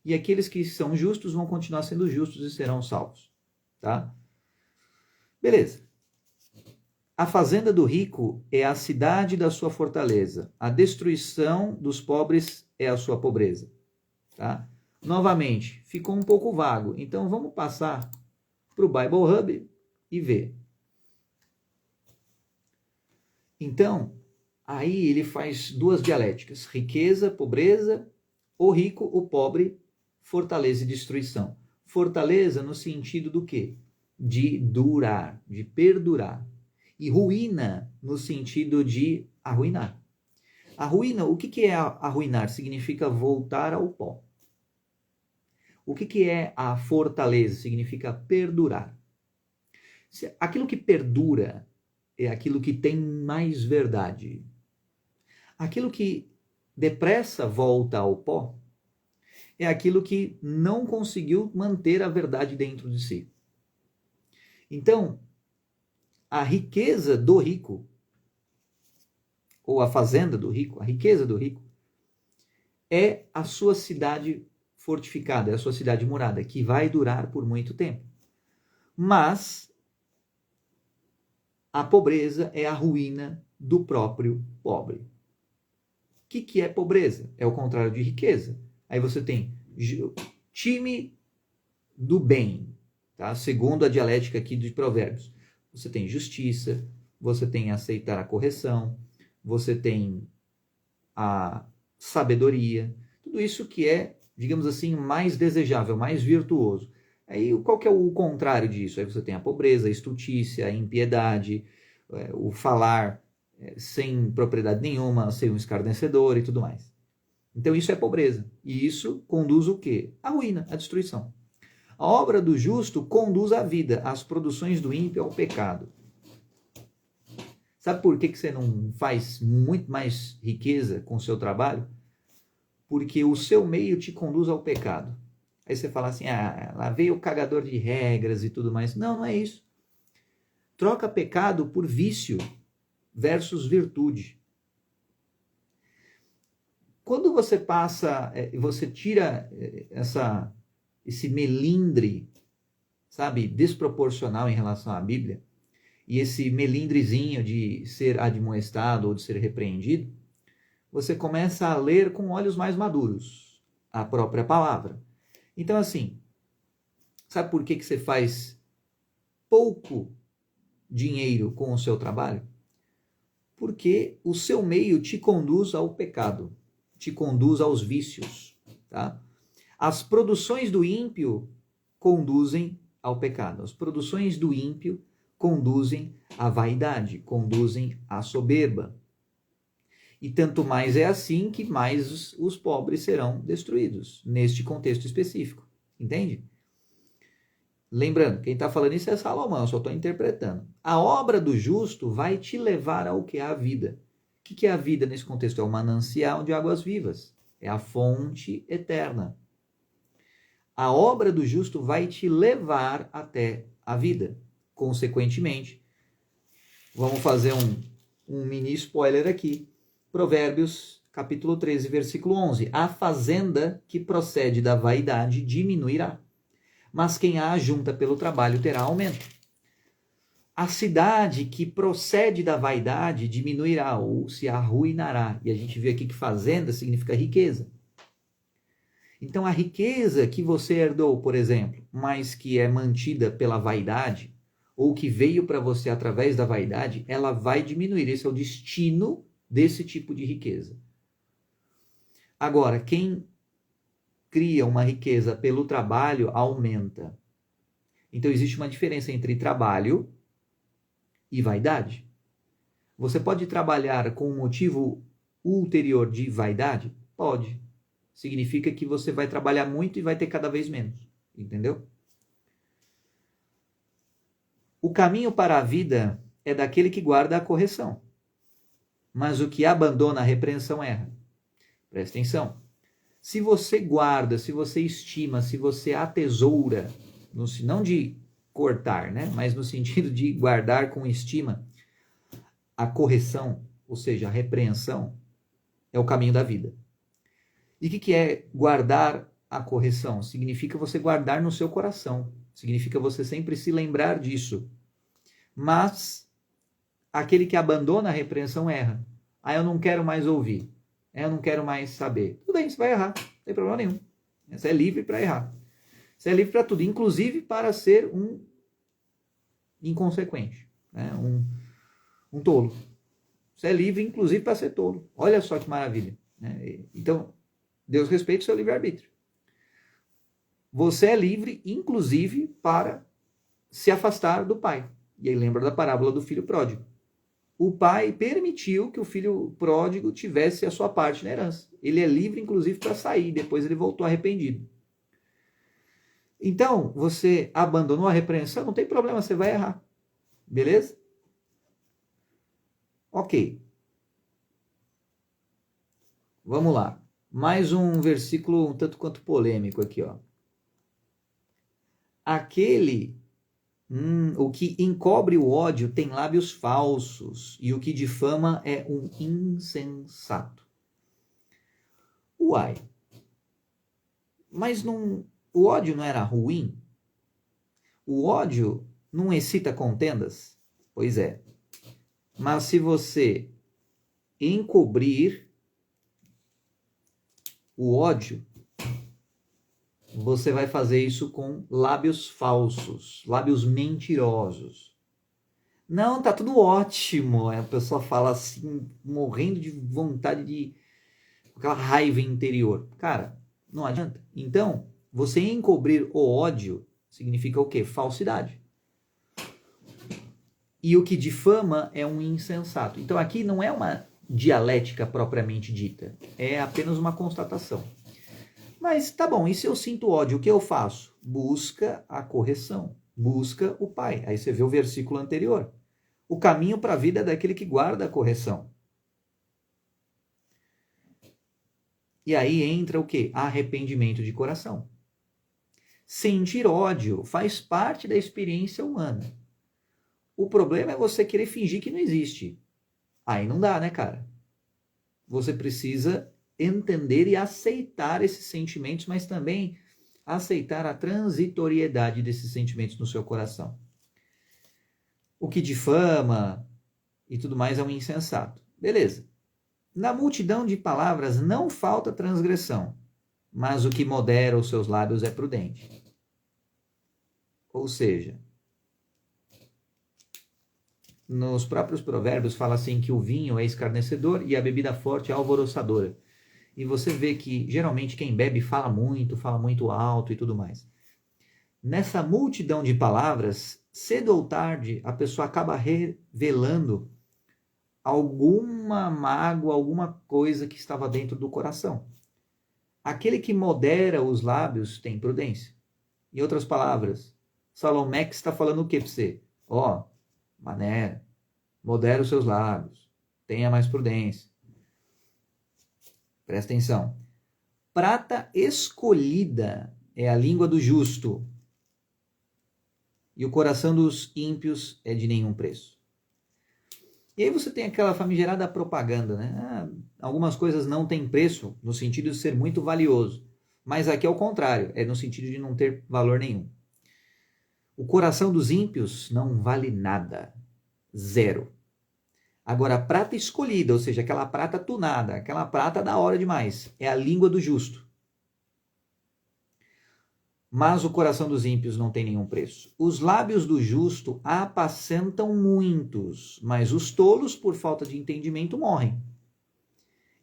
S1: E aqueles que são justos vão continuar sendo justos e serão salvos. Tá? Beleza. A fazenda do rico é a cidade da sua fortaleza. A destruição dos pobres é a sua pobreza. Tá? Novamente, ficou um pouco vago. Então vamos passar para o Bible Hub e ver. Então, aí ele faz duas dialéticas. Riqueza, pobreza, o rico, o pobre, fortaleza e destruição. Fortaleza no sentido do quê? De durar, de perdurar. E ruína no sentido de arruinar. A ruína, o que é arruinar? Significa voltar ao pó. O que é a fortaleza? Significa perdurar. Aquilo que perdura é aquilo que tem mais verdade. Aquilo que depressa volta ao pó é aquilo que não conseguiu manter a verdade dentro de si. Então, a riqueza do rico, ou a fazenda do rico, a riqueza do rico, é a sua cidade fortificada, é a sua cidade murada, que vai durar por muito tempo. Mas a pobreza é a ruína do próprio pobre. O que é pobreza? É o contrário de riqueza. Aí você tem time do bem, tá? Segundo a dialética aqui de Provérbios. Você tem justiça, você tem aceitar a correção, você tem a sabedoria, tudo isso que é, digamos assim, mais desejável, mais virtuoso. Aí qual que é o contrário disso? Aí você tem a pobreza, a estultícia, a impiedade, o falar sem propriedade nenhuma, ser um escarnecedor e tudo mais. Então isso é pobreza. E isso conduz o quê? A ruína, a destruição. A obra do justo conduz à vida, as produções do ímpio ao pecado. Sabe por que você não faz muito mais riqueza com o seu trabalho? Porque o seu meio te conduz ao pecado. Aí você fala assim, lá veio o cagador de regras e tudo mais. Não, não é isso. Troca pecado por vício versus virtude. Quando você passa, você tira esse melindre, sabe, desproporcional em relação à Bíblia, e esse melindrezinho de ser admoestado ou de ser repreendido, você começa a ler com olhos mais maduros a própria palavra. Então, assim, sabe por que você faz pouco dinheiro com o seu trabalho? Porque o seu meio te conduz ao pecado, te conduz aos vícios, tá? As produções do ímpio conduzem ao pecado. As produções do ímpio conduzem à vaidade, conduzem à soberba. E tanto mais é assim que mais os pobres serão destruídos, neste contexto específico. Entende? Lembrando, quem está falando isso é Salomão, eu só estou interpretando. A obra do justo vai te levar ao que é a vida. O que é a vida nesse contexto? É o manancial de águas vivas. É a fonte eterna. A obra do justo vai te levar até a vida. Consequentemente, vamos fazer um mini spoiler aqui. Provérbios, capítulo 13, versículo 11. A fazenda que procede da vaidade diminuirá, mas quem a ajunta pelo trabalho terá aumento. A cidade que procede da vaidade diminuirá ou se arruinará. E a gente vê aqui que fazenda significa riqueza. Então a riqueza que você herdou, por exemplo, mas que é mantida pela vaidade, ou que veio para você através da vaidade, ela vai diminuir. Esse é o destino desse tipo de riqueza. Agora, quem cria uma riqueza pelo trabalho aumenta. Então existe uma diferença entre trabalho e vaidade. Você pode trabalhar com um motivo ulterior de vaidade? Pode. Significa que você vai trabalhar muito e vai ter cada vez menos. Entendeu? O caminho para a vida é daquele que guarda a correção. Mas o que abandona a repreensão erra. Presta atenção. Se você guarda, se você estima, se você atesoura, não de cortar, né? Mas no sentido de guardar com estima, a correção, ou seja, a repreensão, é o caminho da vida. E o que é guardar a correção? Significa você guardar no seu coração. Significa você sempre se lembrar disso. Mas aquele que abandona a repreensão erra. Ah, eu não quero mais ouvir. Eu não quero mais saber. Tudo bem, você vai errar. Não tem problema nenhum. Você é livre para errar. Você é livre para tudo, inclusive para ser um inconsequente, né? Um tolo. Você é livre, inclusive, para ser tolo. Olha só que maravilha, né? Então, Deus respeita o seu livre-arbítrio. Você é livre, inclusive, para se afastar do pai. E aí lembra da parábola do filho pródigo. O pai permitiu que o filho pródigo tivesse a sua parte na herança. Ele é livre, inclusive, para sair. Depois ele voltou arrependido. Então, você abandonou a repreensão, não tem problema, você vai errar. Beleza? Ok. Vamos lá. Mais um versículo um tanto quanto polêmico aqui, ó. O que encobre o ódio tem lábios falsos, e o que difama é um insensato. Uai. Mas o ódio não era ruim? O ódio não excita contendas? Pois é. Mas se você encobrir o ódio, você vai fazer isso com lábios falsos, lábios mentirosos. Não, tá tudo ótimo. A pessoa fala assim, morrendo de vontade de... aquela raiva interior. Cara, não adianta. Então, você encobrir o ódio significa o quê? Falsidade. E o que difama é um insensato. Então aqui não é uma dialética propriamente dita. É apenas uma constatação. Mas tá bom, e se eu sinto ódio, o que eu faço? Busca a correção. Busca o Pai. Aí você vê o versículo anterior. O caminho para a vida é daquele que guarda a correção. E aí entra o quê? Arrependimento de coração. Sentir ódio faz parte da experiência humana. O problema é você querer fingir que não existe. Aí não dá, né, cara? Você precisa entender e aceitar esses sentimentos, mas também aceitar a transitoriedade desses sentimentos no seu coração. O que difama e tudo mais é um insensato. Beleza. Na multidão de palavras não falta transgressão, mas o que modera os seus lábios é prudente. Ou seja, nos próprios provérbios fala assim que o vinho é escarnecedor e a bebida forte é alvoroçadora. E você vê que geralmente quem bebe fala muito alto e tudo mais. Nessa multidão de palavras, cedo ou tarde, a pessoa acaba revelando alguma mágoa, alguma coisa que estava dentro do coração. Aquele que modera os lábios tem prudência. Em outras palavras, Salomé está falando o que para você? Mané, modera os seus lábios, tenha mais prudência. Presta atenção. Prata escolhida é a língua do justo, e o coração dos ímpios é de nenhum preço. E aí você tem aquela famigerada propaganda, né? Algumas coisas não têm preço, no sentido de ser muito valioso. Mas aqui é o contrário, é no sentido de não ter valor nenhum. O coração dos ímpios não vale nada. Zero. Agora, a prata escolhida, ou seja, aquela prata tunada, aquela prata da hora demais, é a língua do justo. Mas o coração dos ímpios não tem nenhum preço. Os lábios do justo apacentam muitos, mas os tolos, por falta de entendimento, morrem.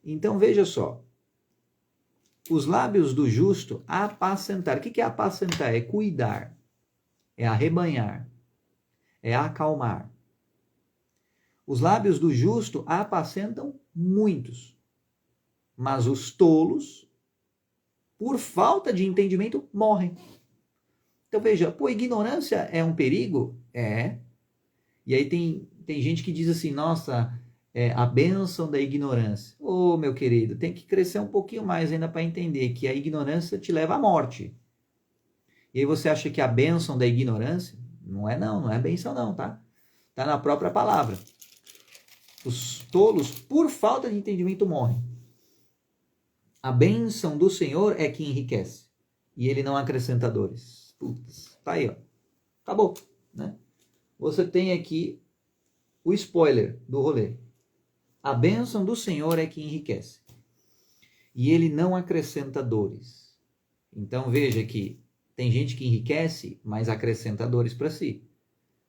S1: Então, veja só. Os lábios do justo apacentar. O que é apacentar? É cuidar, é arrebanhar, é acalmar. Os lábios do justo apacentam muitos, mas os tolos, por falta de entendimento, morrem. Então veja, ignorância é um perigo? É. E aí tem gente que diz assim, nossa, a bênção da ignorância. Meu querido, tem que crescer um pouquinho mais ainda para entender que a ignorância te leva à morte. E aí você acha que a bênção da ignorância? Não é bênção não, tá? Tá na própria palavra. Os tolos, por falta de entendimento, morrem. A bênção do Senhor é que enriquece. E ele não acrescenta dores. Putz, tá aí, ó. Acabou, né? Você tem aqui o spoiler do rolê. A bênção do Senhor é que enriquece. E ele não acrescenta dores. Então veja que tem gente que enriquece, mas acrescenta dores para si.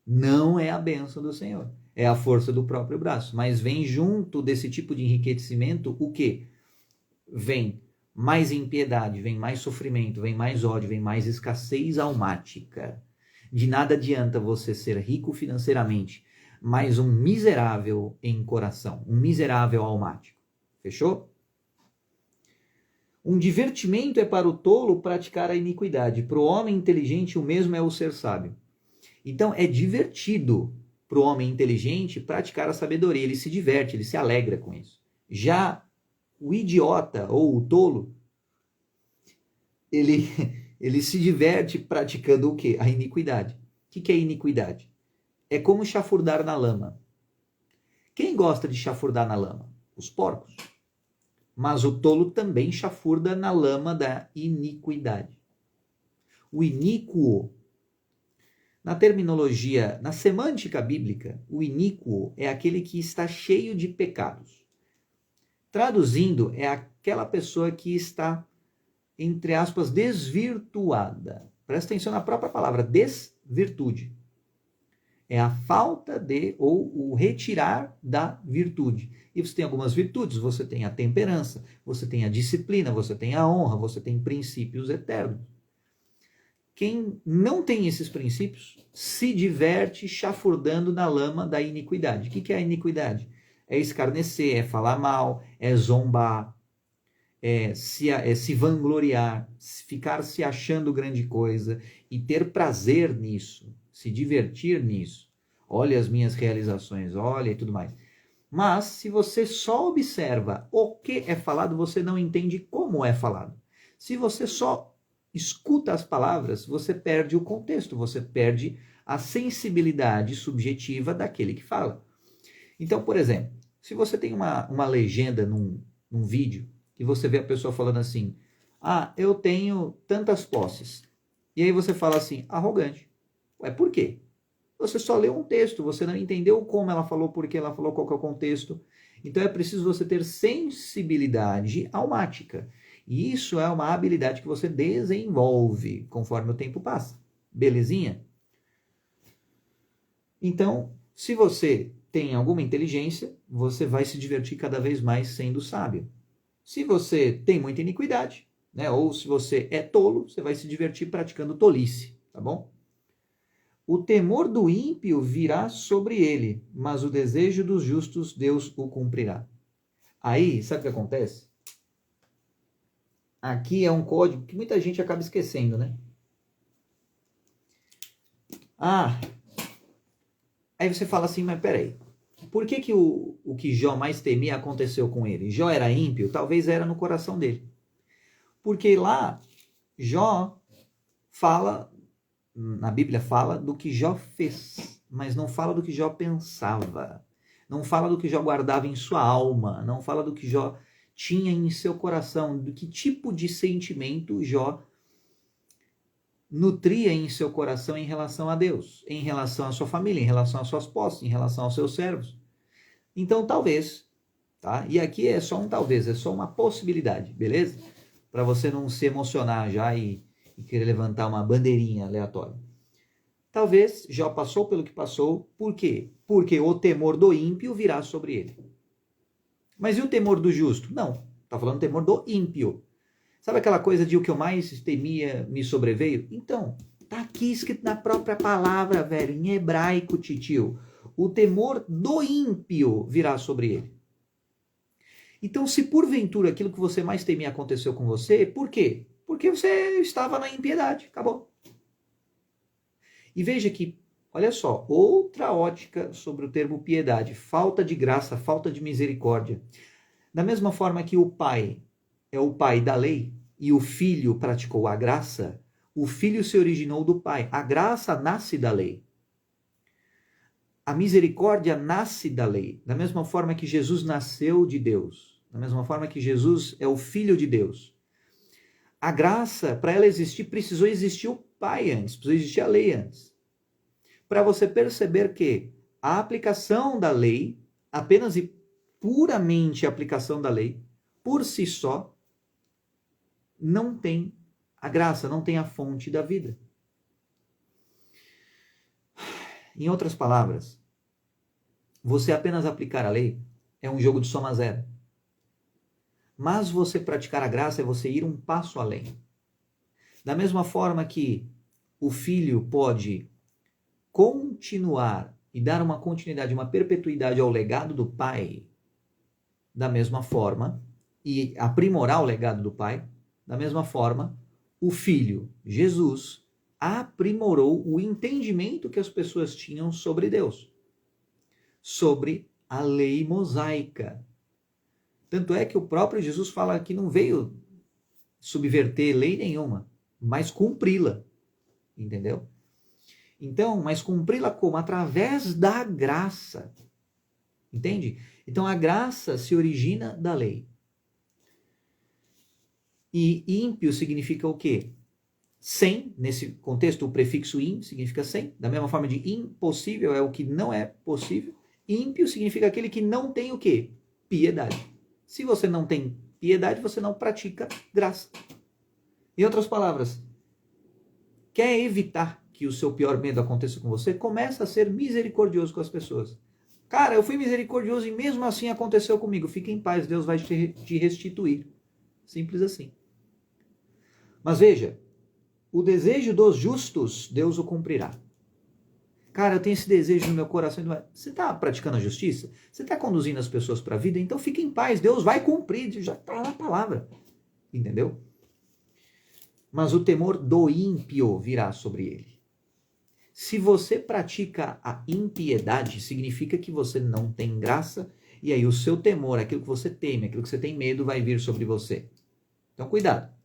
S1: Não é a bênção do Senhor. É a força do próprio braço. Mas vem junto desse tipo de enriquecimento o quê? Vem mais impiedade, vem mais sofrimento, vem mais ódio, vem mais escassez almática. De nada adianta você ser rico financeiramente, mas um miserável em coração, um miserável almático. Fechou? Um divertimento é para o tolo praticar a iniquidade. Para o homem inteligente, o mesmo é o ser sábio. Então, é divertido para o homem inteligente praticar a sabedoria. Ele se diverte, ele se alegra com isso. Já o idiota ou o tolo, ele se diverte praticando o quê? A iniquidade. O que é iniquidade? É como chafurdar na lama. Quem gosta de chafurdar na lama? Os porcos. Mas o tolo também chafurda na lama da iniquidade. O iníquo, na terminologia, na semântica bíblica, o iníquo é aquele que está cheio de pecados. Traduzindo, é aquela pessoa que está, entre aspas, desvirtuada. Presta atenção na própria palavra, desvirtude. É a falta de, ou o retirar da virtude. E você tem algumas virtudes, você tem a temperança, você tem a disciplina, você tem a honra, você tem princípios eternos. Quem não tem esses princípios se diverte chafurdando na lama da iniquidade. O que é a iniquidade? É escarnecer, é falar mal, é zombar, é se vangloriar, ficar se achando grande coisa e ter prazer nisso, se divertir nisso. Olha as minhas realizações, olha e tudo mais. Mas se você só observa o que é falado, você não entende como é falado. Se você só escuta as palavras, você perde o contexto, você perde a sensibilidade subjetiva daquele que fala. Então, por exemplo, se você tem uma legenda num vídeo e você vê a pessoa falando assim, eu tenho tantas posses. E aí você fala assim, arrogante. Ué, por quê? Você só leu um texto, você não entendeu como ela falou, por que ela falou, qual que é o contexto. Então é preciso você ter sensibilidade almática. E isso é uma habilidade que você desenvolve conforme o tempo passa. Belezinha? Então, se você tem alguma inteligência, você vai se divertir cada vez mais sendo sábio. Se você tem muita iniquidade, né, ou se você é tolo, você vai se divertir praticando tolice, tá bom? O temor do ímpio virá sobre ele, mas o desejo dos justos Deus o cumprirá. Aí, sabe o que acontece? Aqui é um código que muita gente acaba esquecendo, né? Aí você fala assim, mas peraí, por que o que Jó mais temia aconteceu com ele? Jó era ímpio? Talvez era no coração dele. Porque lá, Jó fala, na Bíblia fala do que Jó fez, mas não fala do que Jó pensava. Não fala do que Jó guardava em sua alma, não fala do que Jó tinha em seu coração, do que tipo de sentimento Jó nutria em seu coração em relação a Deus, em relação à sua família, em relação às suas posses, em relação aos seus servos. Então, talvez, tá? E aqui é só um talvez, é só uma possibilidade, beleza? Para você não se emocionar já e querer levantar uma bandeirinha aleatória. Talvez Jó passou pelo que passou, por quê? Porque o temor do ímpio virá sobre ele. Mas e o temor do justo? Não, está falando do temor do ímpio. Sabe aquela coisa de o que eu mais temia me sobreveio? Então, tá aqui escrito na própria palavra, velho, em hebraico, titio. O temor do ímpio virá sobre ele. Então, se porventura aquilo que você mais temia aconteceu com você, por quê? Porque você estava na impiedade, acabou. E veja que, olha só, outra ótica sobre o termo piedade, falta de graça, falta de misericórdia. Da mesma forma que o pai é o pai da lei e o filho praticou a graça, o filho se originou do pai. A graça nasce da lei. A misericórdia nasce da lei. Da mesma forma que Jesus nasceu de Deus. Da mesma forma que Jesus é o filho de Deus. A graça, para ela existir, precisou existir o pai antes, precisou existir a lei antes. Para você perceber que a aplicação da lei, apenas e puramente a aplicação da lei, por si só, não tem a graça, não tem a fonte da vida. Em outras palavras, você apenas aplicar a lei é um jogo de soma zero. Mas você praticar a graça é você ir um passo além. Da mesma forma que o filho pode continuar e dar uma continuidade, uma perpetuidade ao legado do pai, da mesma forma, e aprimorar o legado do pai, da mesma forma, o filho, Jesus, aprimorou o entendimento que as pessoas tinham sobre Deus, sobre a lei mosaica. Tanto é que o próprio Jesus fala que não veio subverter lei nenhuma, mas cumpri-la, entendeu? Então, mas cumpri-la como? Através da graça, entende? Então a graça se origina da lei. E ímpio significa o quê? Sem, nesse contexto, o prefixo im significa sem, da mesma forma de impossível é o que não é possível. Ímpio significa aquele que não tem o quê? Piedade. Se você não tem piedade, você não pratica graça. Em outras palavras, quer evitar que o seu pior medo aconteça com você? Começa a ser misericordioso com as pessoas. Cara, eu fui misericordioso e mesmo assim aconteceu comigo. Fique em paz, Deus vai te restituir. Simples assim. Mas veja, o desejo dos justos, Deus o cumprirá. Cara, eu tenho esse desejo no meu coração. Você está praticando a justiça? Você está conduzindo as pessoas para a vida? Então fique em paz, Deus vai cumprir. Já está na palavra. Entendeu? Mas o temor do ímpio virá sobre ele. Se você pratica a impiedade, significa que você não tem graça, e aí o seu temor, aquilo que você teme, aquilo que você tem medo, vai vir sobre você. Então cuidado.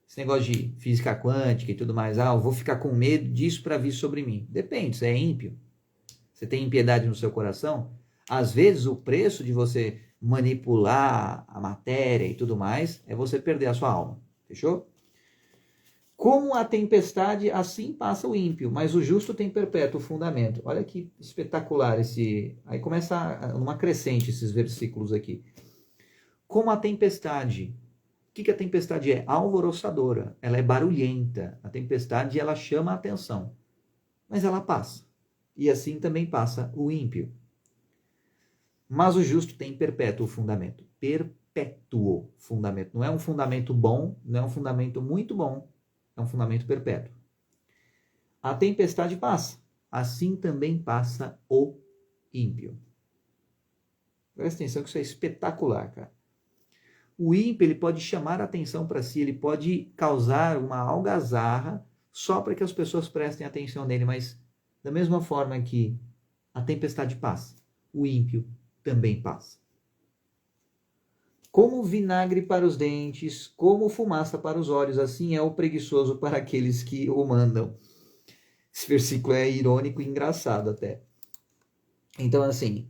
S1: Esse negócio de física quântica e tudo mais, eu vou ficar com medo disso para vir sobre mim. Depende, você é ímpio. Você tem impiedade no seu coração? Às vezes o preço de você manipular a matéria e tudo mais é você perder a sua alma. Fechou? Como a tempestade, assim passa o ímpio, mas o justo tem perpétuo fundamento. Olha que espetacular esse... Aí começa numa crescente esses versículos aqui. Como a tempestade... O que a tempestade é? Alvoroçadora, ela é barulhenta. A tempestade, ela chama a atenção, mas ela passa. E assim também passa o ímpio. Mas o justo tem perpétuo fundamento. Perpétuo fundamento. Não é um fundamento bom, não é um fundamento muito bom, é um fundamento perpétuo. A tempestade passa, assim também passa o ímpio. Presta atenção que isso é espetacular, cara. O ímpio, ele pode chamar a atenção para si, ele pode causar uma algazarra só para que as pessoas prestem atenção nele, mas da mesma forma que a tempestade passa, o ímpio também passa. Como vinagre para os dentes, como fumaça para os olhos, assim é o preguiçoso para aqueles que o mandam. Esse versículo é irônico e engraçado até. Então, assim,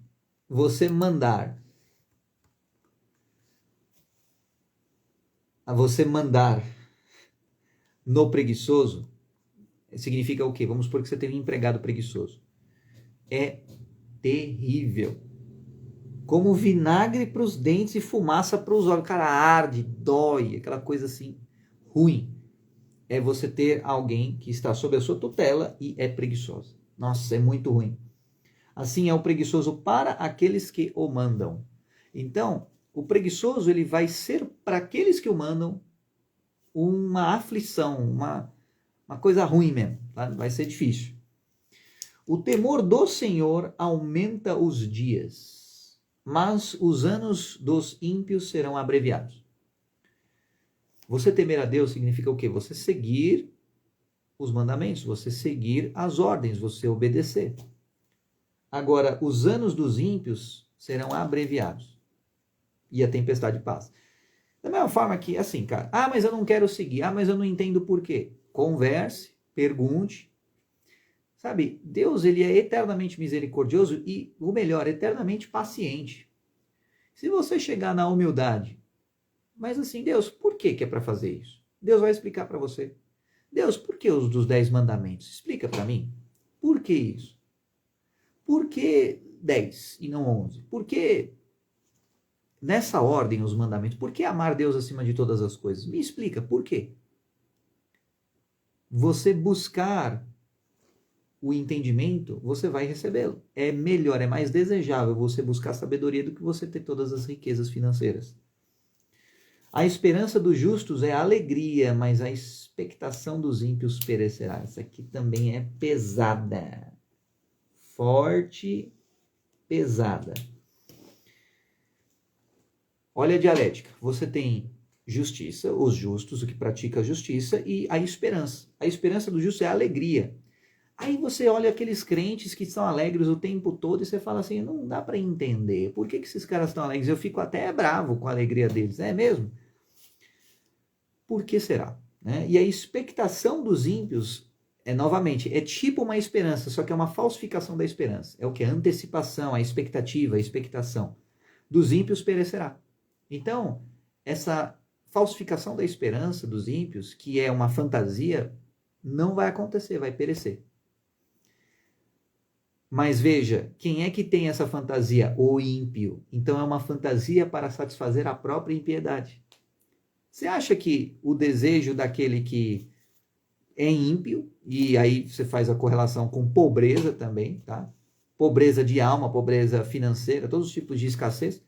S1: você mandar no preguiçoso significa o quê? Vamos supor que você tem um empregado preguiçoso. É terrível. Como vinagre para os dentes e fumaça para os olhos. Cara, arde, dói, aquela coisa assim ruim. É você ter alguém que está sob a sua tutela e é preguiçoso. Nossa, é muito ruim. Assim é o preguiçoso para aqueles que o mandam. Então, o preguiçoso, ele vai ser para aqueles que o mandam uma aflição, uma coisa ruim mesmo. Tá? Vai ser difícil. O temor do Senhor aumenta os dias, mas os anos dos ímpios serão abreviados. Você temer a Deus significa o quê? Você seguir os mandamentos, você seguir as ordens, você obedecer. Agora, os anos dos ímpios serão abreviados. E a tempestade passa. Da mesma forma que, assim, cara, mas eu não quero seguir, mas eu não entendo por quê. Converse, pergunte. Sabe, Deus, ele é eternamente misericordioso e, o melhor, eternamente paciente. Se você chegar na humildade, mas assim, Deus, por que é para fazer isso? Deus vai explicar para você. Deus, por que os dos 10 mandamentos? Explica para mim. Por que isso? Por que 10 e não 11? Por que nessa ordem os mandamentos? Por que amar Deus acima de todas as coisas? Me explica, por quê? Você buscar o entendimento, você vai recebê-lo. É melhor, é mais desejável você buscar sabedoria do que você ter todas as riquezas financeiras. A esperança dos justos é alegria, mas a expectação dos ímpios perecerá. Essa aqui também é pesada. Forte, pesada. Olha a dialética. Você tem justiça, os justos, o que pratica a justiça, e a esperança. A esperança do justo é a alegria. Aí você olha aqueles crentes que estão alegres o tempo todo e você fala assim, não dá para entender. Por que esses caras estão alegres? Eu fico até bravo com a alegria deles. É mesmo? Por que será? Né? E a expectação dos ímpios novamente, é tipo uma esperança, só que é uma falsificação da esperança. É o que? A antecipação, a expectativa, a expectação. Dos ímpios perecerá. Então, essa falsificação da esperança dos ímpios, que é uma fantasia, não vai acontecer, vai perecer. Mas veja, quem é que tem essa fantasia? O ímpio. Então é uma fantasia para satisfazer a própria impiedade. Você acha que o desejo daquele que é ímpio, e aí você faz a correlação com pobreza também, tá? Pobreza de alma, pobreza financeira, todos os tipos de escassez.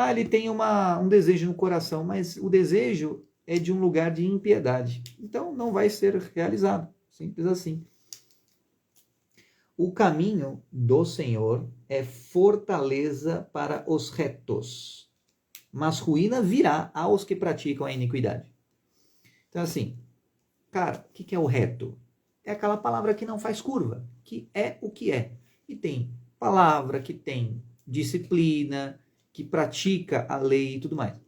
S1: Ele tem um desejo no coração, mas o desejo é de um lugar de impiedade. Então não vai ser realizado. Simples assim. O caminho do Senhor é fortaleza para os retos, mas ruína virá aos que praticam a iniquidade. Então assim, cara, o que é o reto? É aquela palavra que não faz curva, que é o que é. E tem palavra, que tem disciplina, que pratica a lei e tudo mais.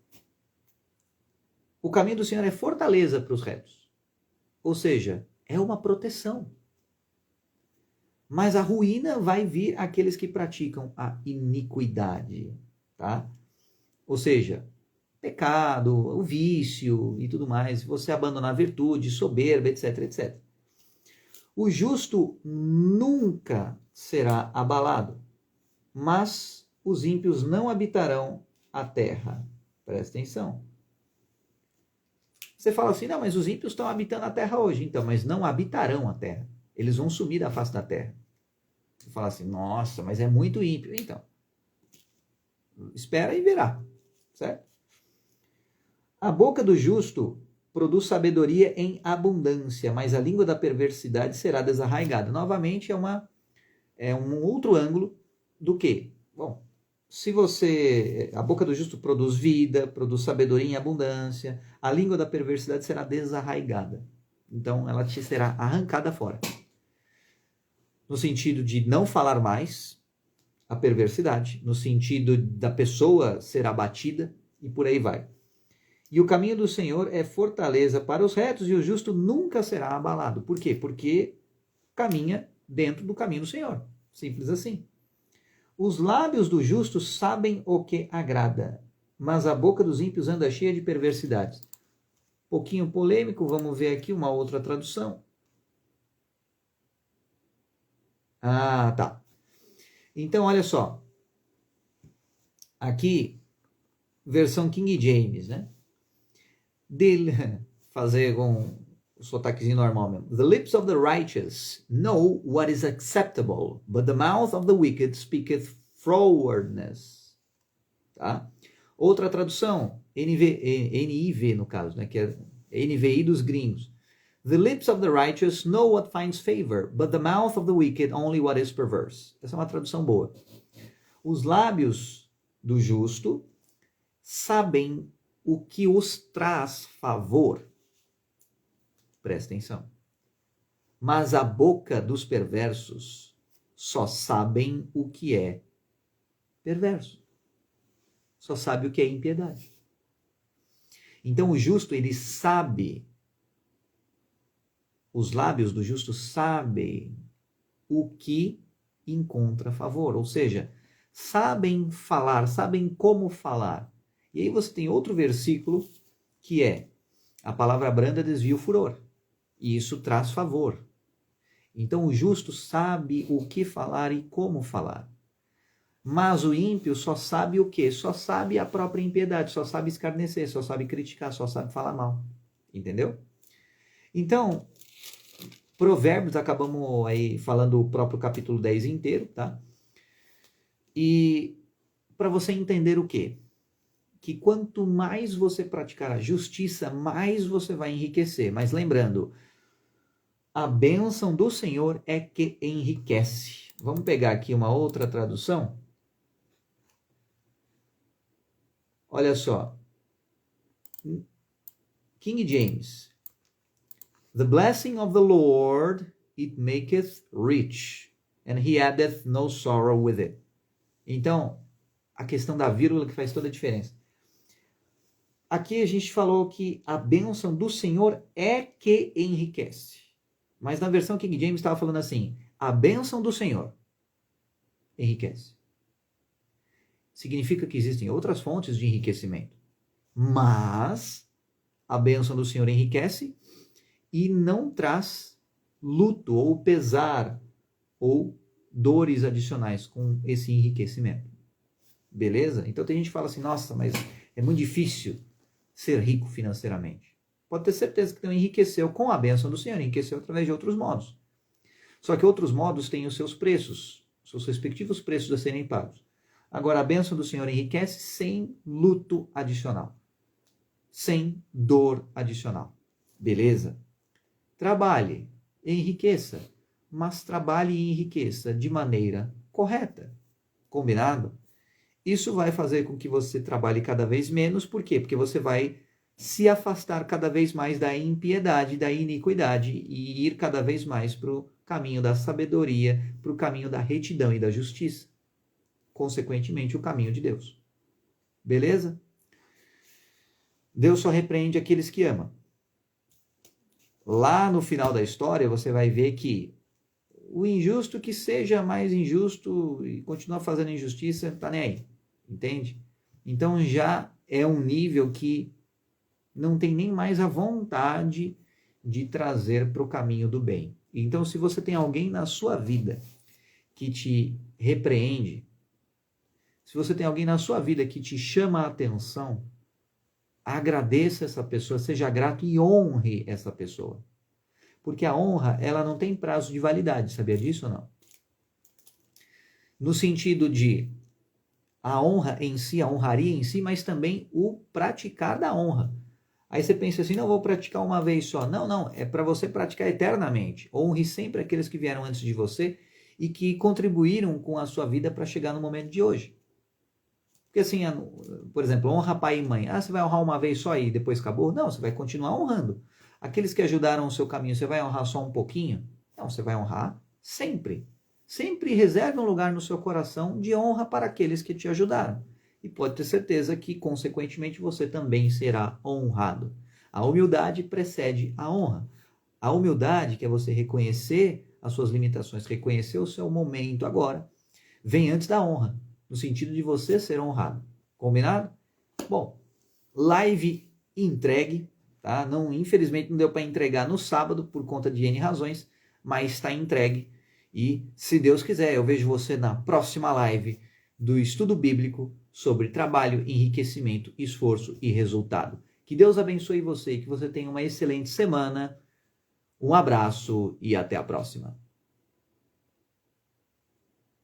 S1: O caminho do Senhor é fortaleza para os retos. Ou seja, é uma proteção. Mas a ruína vai vir àqueles que praticam a iniquidade, tá? Ou seja, pecado, o vício e tudo mais, você abandonar a virtude, soberba, etc, etc. O justo nunca será abalado, mas os ímpios não habitarão a terra. Presta atenção. Você fala assim, não, mas os ímpios estão habitando a terra hoje. Então, mas não habitarão a terra. Eles vão sumir da face da terra. Você fala assim, nossa, mas é muito ímpio. Então, espera e verá, certo? A boca do justo produz sabedoria em abundância, mas a língua da perversidade será desarraigada. Novamente, é um outro ângulo do que? Bom, a boca do justo produz vida, produz sabedoria em abundância, a língua da perversidade será desarraigada. Então, ela te será arrancada fora. No sentido de não falar mais, a perversidade, no sentido da pessoa ser abatida, e por aí vai. E o caminho do Senhor é fortaleza para os retos, e o justo nunca será abalado. Por quê? Porque caminha dentro do caminho do Senhor. Simples assim. Os lábios do justo sabem o que agrada, mas a boca dos ímpios anda cheia de perversidades. Pouquinho polêmico, vamos ver aqui uma outra tradução. Tá. Então, olha só. Aqui, versão King James, né? Fazer com o sotaquezinho normal mesmo. The lips of the righteous know what is acceptable, but the mouth of the wicked speaketh frowardness. Tá? Outra tradução, NIV no caso, né? Que é NVI dos gringos. The lips of the righteous know what finds favor, but the mouth of the wicked only what is perverse. Essa é uma tradução boa. Os lábios do justo sabem o que os traz favor. Presta atenção. Mas a boca dos perversos só sabem o que é perverso. Só sabe o que é impiedade. Então o justo, ele sabe. Os lábios do justo sabem o que encontra favor, ou seja, sabem falar, sabem como falar. E aí você tem outro versículo que é: a palavra branda desvia o furor, e isso traz favor. Então o justo sabe o que falar e como falar. Mas o ímpio só sabe o quê? Só sabe a própria impiedade, só sabe escarnecer, só sabe criticar, só sabe falar mal. Entendeu? Então, Provérbios, acabamos aí falando o próprio capítulo 10 inteiro, tá? E para você entender o quê? Que quanto mais você praticar a justiça, mais você vai enriquecer. Mas lembrando, a bênção do Senhor é que enriquece. Vamos pegar aqui uma outra tradução? Olha só. King James. The blessing of the Lord, it maketh rich, and he addeth no sorrow with it. Então, a questão da vírgula que faz toda a diferença. Aqui a gente falou que a bênção do Senhor é que enriquece. Mas na versão King James estava falando assim, a bênção do Senhor enriquece. Significa que existem outras fontes de enriquecimento. Mas a bênção do Senhor enriquece e não traz luto ou pesar ou dores adicionais com esse enriquecimento. Beleza? Então tem gente que fala assim, nossa, mas é muito difícil ser rico financeiramente. Pode ter certeza que não enriqueceu com a bênção do Senhor, enriqueceu através de outros modos. Só que outros modos têm os seus preços, seus respectivos preços a serem pagos. Agora, a bênção do Senhor enriquece sem luto adicional, sem dor adicional. Beleza? Trabalhe, enriqueça, mas trabalhe e enriqueça de maneira correta. Combinado? Isso vai fazer com que você trabalhe cada vez menos. Por quê? Porque você vai se afastar cada vez mais da impiedade, da iniquidade e ir cada vez mais para o caminho da sabedoria, para o caminho da retidão e da justiça. Consequentemente, o caminho de Deus. Beleza? Deus só repreende aqueles que ama. Lá no final da história, você vai ver que o injusto que seja mais injusto e continua fazendo injustiça, tá nem aí. Entende? Então já é um nível que não tem nem mais a vontade de trazer para o caminho do bem. Então, se você tem alguém na sua vida que te repreende, se você tem alguém na sua vida que te chama a atenção, agradeça essa pessoa, seja grato e honre essa pessoa. Porque a honra, ela não tem prazo de validade, sabia disso ou não? No sentido de a honra em si, a honraria em si, mas também o praticar da honra. Aí você pensa assim, não, vou praticar uma vez só. Não, não, é para você praticar eternamente. Honre sempre aqueles que vieram antes de você e que contribuíram com a sua vida para chegar no momento de hoje. Porque assim, por exemplo, honra pai e mãe. Ah, você vai honrar uma vez só e depois acabou? Não, você vai continuar honrando. Aqueles que ajudaram o seu caminho, você vai honrar só um pouquinho? Não, você vai honrar sempre. Sempre reserve um lugar no seu coração de honra para aqueles que te ajudaram. E pode ter certeza que, consequentemente, você também será honrado. A humildade precede a honra. A humildade, que é você reconhecer as suas limitações, reconhecer o seu momento agora, vem antes da honra, no sentido de você ser honrado. Combinado? Bom, live entregue, tá? Não, infelizmente não deu para entregar no sábado por conta de N razões, mas está entregue. E, se Deus quiser, eu vejo você na próxima live do estudo bíblico sobre trabalho, enriquecimento, esforço e resultado. Que Deus abençoe você e que você tenha uma excelente semana. Um abraço e até a próxima.